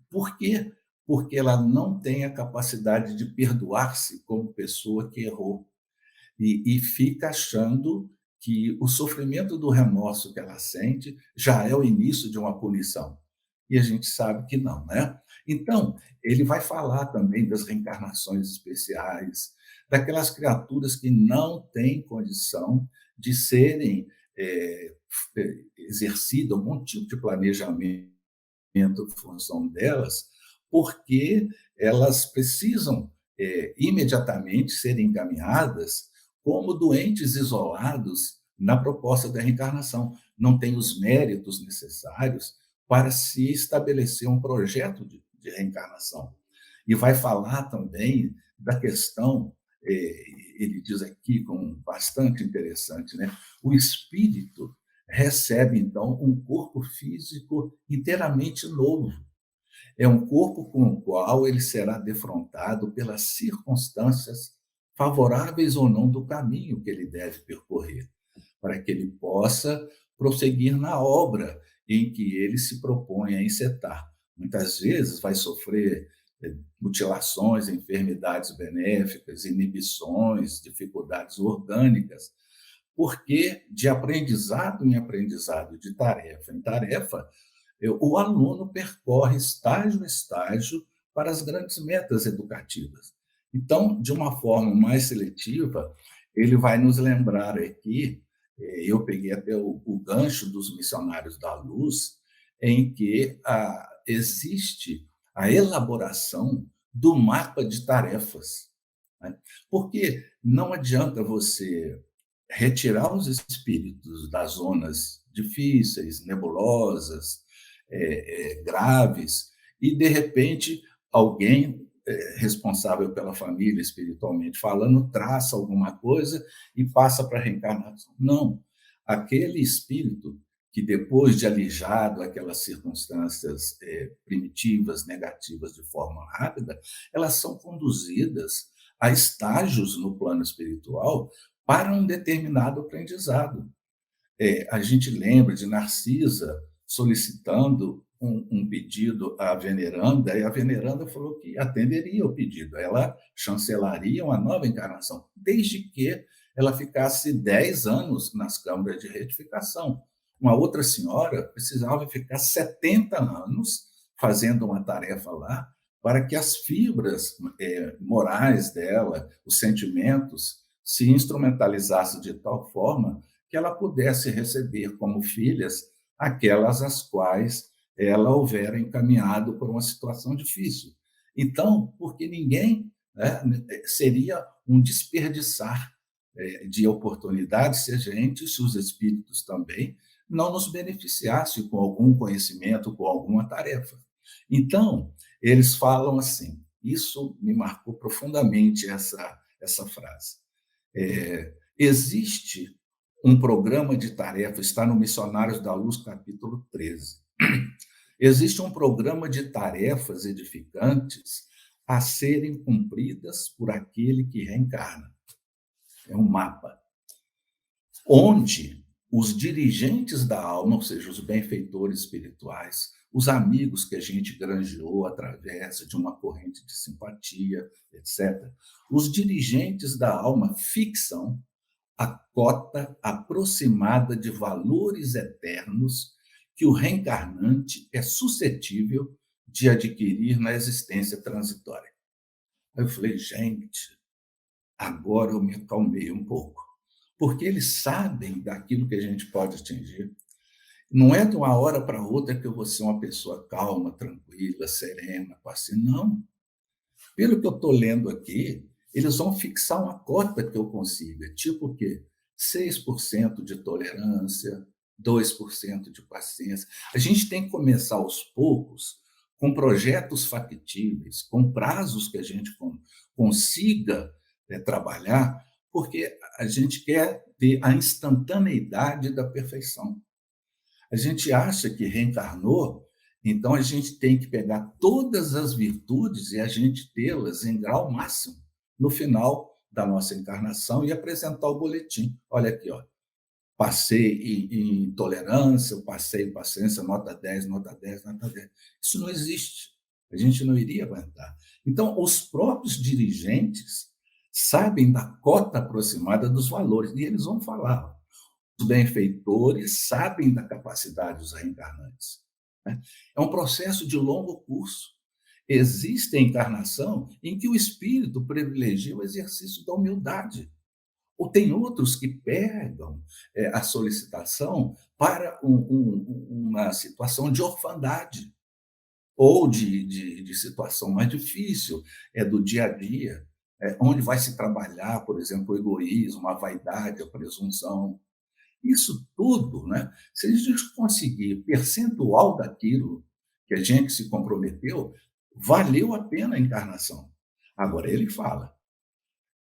Por quê? Porque ela não tem a capacidade de perdoar-se como pessoa que errou e fica achando que o sofrimento do remorso que ela sente já é o início de uma punição. E a gente sabe que não, né? Então, ele vai falar também das reencarnações especiais, daquelas criaturas que não têm condição de serem exercido algum tipo de planejamento em função delas, porque elas precisam imediatamente serem encaminhadas como doentes isolados na proposta da reencarnação. Não têm os méritos necessários para se estabelecer um projeto de reencarnação. E vai falar também da questão, ele diz aqui, com bastante interessante, né? O espírito recebe, então, um corpo físico inteiramente novo. É um corpo com o qual ele será defrontado pelas circunstâncias favoráveis ou não do caminho que ele deve percorrer, para que ele possa prosseguir na obra em que ele se propõe a encetar. Muitas vezes vai sofrer mutilações, enfermidades benéficas, inibições, dificuldades orgânicas, porque de aprendizado em aprendizado, de tarefa em tarefa, o aluno percorre estágio a estágio para as grandes metas educativas. Então, de uma forma mais seletiva, ele vai nos lembrar aqui, eu peguei até o gancho dos missionários da luz, em que existe a elaboração do mapa de tarefas, né? Porque não adianta você retirar os espíritos das zonas difíceis, nebulosas, graves, e, de repente, alguém responsável pela família, espiritualmente falando, traça alguma coisa e passa para a reencarnação. Não. Aquele espírito que, depois de alijado aquelas circunstâncias primitivas, negativas, de forma rápida, elas são conduzidas a estágios no plano espiritual para um determinado aprendizado. A gente lembra de Narcisa solicitando um pedido à veneranda, e a veneranda falou que atenderia o pedido, ela chancelaria uma nova encarnação, desde que ela ficasse 10 anos nas câmaras de retificação. Uma outra senhora precisava ficar 70 anos fazendo uma tarefa lá, para que as fibras morais dela, os sentimentos, se instrumentalizassem de tal forma que ela pudesse receber como filhas aquelas às quais ela houvera encaminhado por uma situação difícil. Então, porque ninguém, né, seria um desperdiçar de oportunidades se a gente, se os espíritos também, não nos beneficiassem com algum conhecimento, com alguma tarefa. Então, eles falam assim, isso me marcou profundamente essa frase. Existe um programa de tarefa, está no Missionários da Luz, capítulo 13. Existe um programa de tarefas edificantes a serem cumpridas por aquele que reencarna. É um mapa onde os dirigentes da alma, ou seja, os benfeitores espirituais, os amigos que a gente granjeou através de uma corrente de simpatia, etc., os dirigentes da alma fixam a cota aproximada de valores eternos que o reencarnante é suscetível de adquirir na existência transitória. Aí eu falei, gente, agora eu me acalmei um pouco, porque eles sabem daquilo que a gente pode atingir. Não é de uma hora para outra que eu vou ser uma pessoa calma, tranquila, serena, paciente. Não. Pelo que eu estou lendo aqui, eles vão fixar uma cota que eu consiga, tipo o quê? 6% de tolerância, 2% de paciência. A gente tem que começar aos poucos, com projetos factíveis, com prazos que a gente consiga trabalhar, porque a gente quer ter a instantaneidade da perfeição. A gente acha que reencarnou, então a gente tem que pegar todas as virtudes e a gente tê-las em grau máximo no final da nossa encarnação e apresentar o boletim. Olha aqui, ó. Passei em tolerância, passei em paciência, nota 10, nota 10, nota 10. Isso não existe. A gente não iria aguentar. Então, os próprios dirigentes sabem da cota aproximada dos valores, e eles vão falar. Os benfeitores sabem da capacidade dos reencarnantes. É um processo de longo curso. Existe a encarnação em que o espírito privilegia o exercício da humildade. Ou tem outros que pegam a solicitação para uma situação de orfandade, ou de situação mais difícil, do dia a dia, onde vai se trabalhar, por exemplo, o egoísmo, a vaidade, a presunção. Isso tudo, né? Se a gente conseguir percentual daquilo que a gente se comprometeu, valeu a pena a encarnação. Agora, ele fala,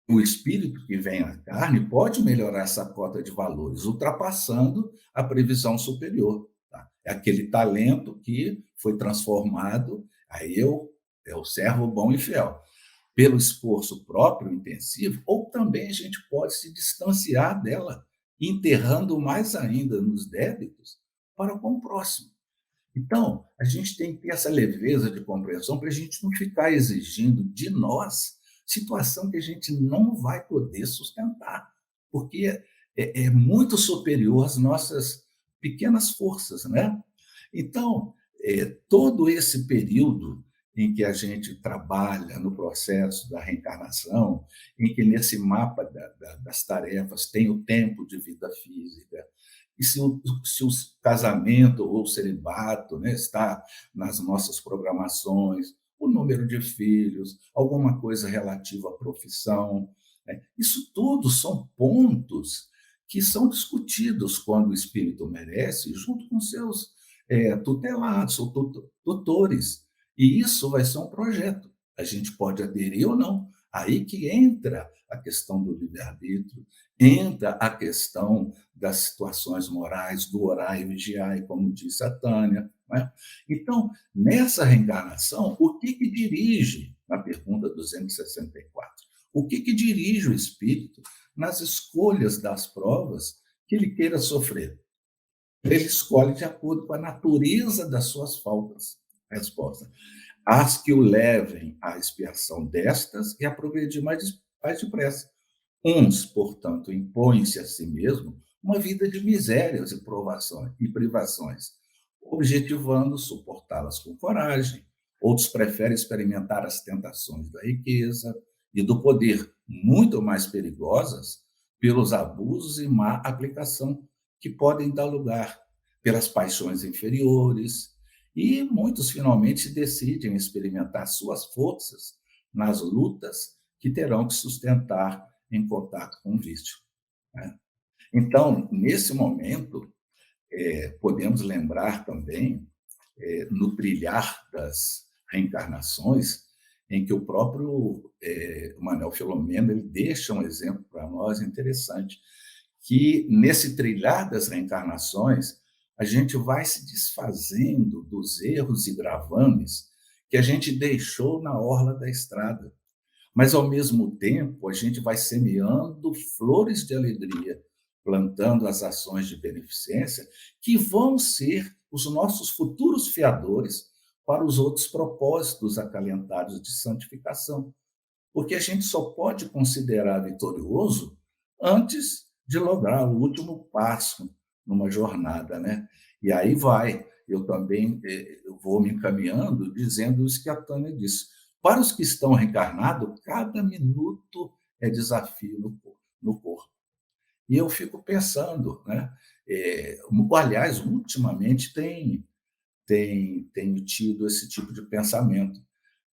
o espírito que vem à carne pode melhorar essa cota de valores, ultrapassando a previsão superior. Tá? É aquele talento que foi transformado, aí é o servo bom e fiel, pelo esforço próprio intensivo, ou também a gente pode se distanciar dela, enterrando mais ainda nos débitos para com o próximo. Então, a gente tem que ter essa leveza de compreensão para a gente não ficar exigindo de nós situação que a gente não vai poder sustentar, porque é muito superior às nossas pequenas forças, né? Então, todo esse período em que a gente trabalha no processo da reencarnação, em que nesse mapa das tarefas tem o tempo de vida física, e se o casamento ou o celibato, né, está nas nossas programações, o número de filhos, alguma coisa relativa à profissão, né? Isso tudo são pontos que são discutidos quando o espírito merece, junto com seus tutelados ou tutores. E isso vai ser um projeto. A gente pode aderir ou não. Aí que entra a questão do livre-arbítrio, entra a questão das situações morais, do orar e vigiar, como disse a Tânia. Né? Então, nessa reencarnação, o que dirige, na pergunta 264, o que dirige o espírito nas escolhas das provas que ele queira sofrer? Ele escolhe de acordo com a natureza das suas faltas. Resposta: as que o levem à expiação destas e a progredir mais depressa. Uns, portanto, impõem-se a si mesmo uma vida de misérias e privações, objetivando suportá-las com coragem. Outros preferem experimentar as tentações da riqueza e do poder, muito mais perigosas pelos abusos e má aplicação que podem dar lugar, pelas paixões inferiores. E muitos finalmente decidem experimentar suas forças nas lutas que terão que sustentar em contato com o vício. Né? Então, nesse momento, podemos lembrar também, no trilhar das reencarnações, em que o próprio Manuel Filomeno ele deixa um exemplo para nós interessante, que nesse trilhar das reencarnações, a gente vai se desfazendo dos erros e gravames que a gente deixou na orla da estrada. Mas, ao mesmo tempo, a gente vai semeando flores de alegria, plantando as ações de beneficência que vão ser os nossos futuros fiadores para os outros propósitos acalentados de santificação. Porque a gente só pode considerar vitorioso antes de lograr o último passo numa jornada, né? E aí eu também vou me encaminhando dizendo isso que a Tânia disse. Para os que estão reencarnados, cada minuto é desafio no corpo. E eu fico pensando, né? Aliás, ultimamente tenho tido esse tipo de pensamento.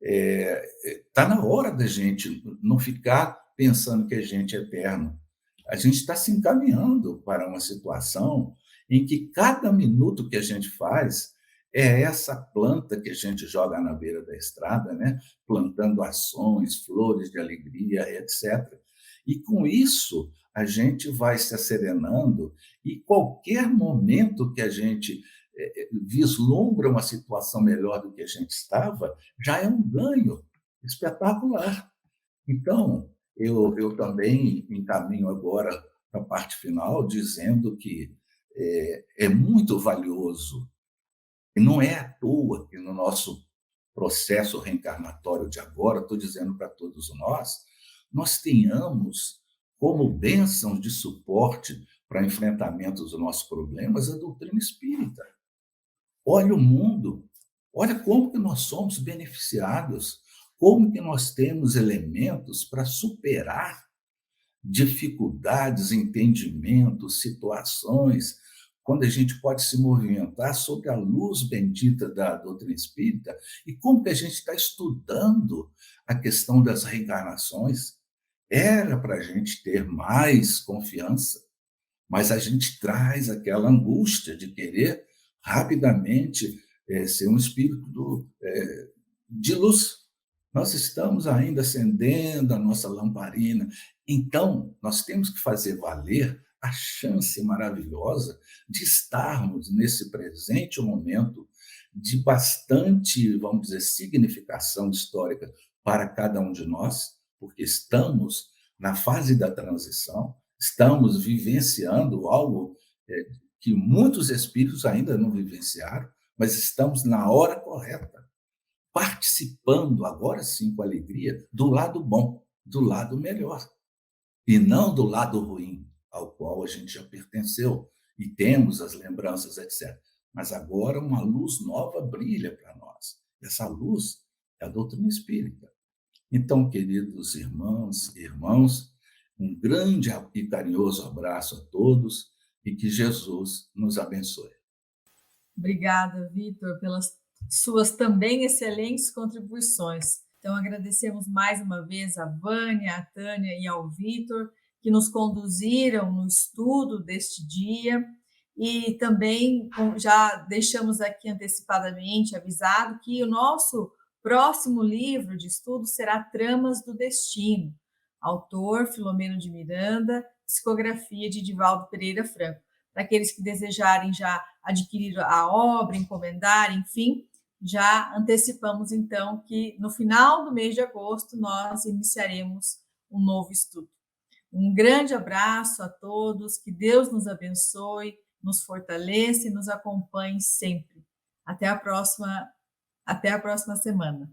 Está na hora da gente não ficar pensando que a gente é eterno. A gente está se encaminhando para uma situação em que cada minuto que a gente faz é essa planta que a gente joga na beira da estrada, né? Plantando ações, flores de alegria, etc. E com isso a gente vai se acerenando e qualquer momento que a gente vislumbra uma situação melhor do que a gente estava, já é um ganho espetacular. Então, eu também encaminho agora para a parte final, dizendo que é muito valioso, e não é à toa que no nosso processo reencarnatório de agora, estou dizendo para todos nós tenhamos como bênçãos de suporte para enfrentamento dos nossos problemas a doutrina espírita. Olha o mundo, olha como que nós somos beneficiados, como que nós temos elementos para superar dificuldades, entendimentos, situações, quando a gente pode se movimentar sobre a luz bendita da doutrina espírita, e como que a gente está estudando a questão das reencarnações. Era para a gente ter mais confiança, mas a gente traz aquela angústia de querer rapidamente ser um espírito de luz. Nós estamos ainda acendendo a nossa lamparina. Então, nós temos que fazer valer a chance maravilhosa de estarmos nesse presente momento de bastante, vamos dizer, significação histórica para cada um de nós, porque estamos na fase da transição, estamos vivenciando algo que muitos espíritos ainda não vivenciaram, mas estamos na hora correta, participando, agora sim, com alegria, do lado bom, do lado melhor, e não do lado ruim, ao qual a gente já pertenceu, e temos as lembranças, etc. Mas agora uma luz nova brilha para nós. Essa luz é a doutrina espírita. Então, queridos irmãos e irmãos, um grande e carinhoso abraço a todos e que Jesus nos abençoe. Obrigada, Vitor, pelas suas também excelentes contribuições. Então, agradecemos mais uma vez a Vânia, a Tânia e ao Vitor, que nos conduziram no estudo deste dia, e também já deixamos aqui antecipadamente avisado que o nosso próximo livro de estudo será Tramas do Destino, autor Filomeno de Miranda, psicografia de Divaldo Pereira Franco. Para aqueles que desejarem já adquirir a obra, encomendar, enfim, já antecipamos, então, que no final do mês de agosto nós iniciaremos um novo estudo. Um grande abraço a todos, que Deus nos abençoe, nos fortaleça e nos acompanhe sempre. Até a próxima semana.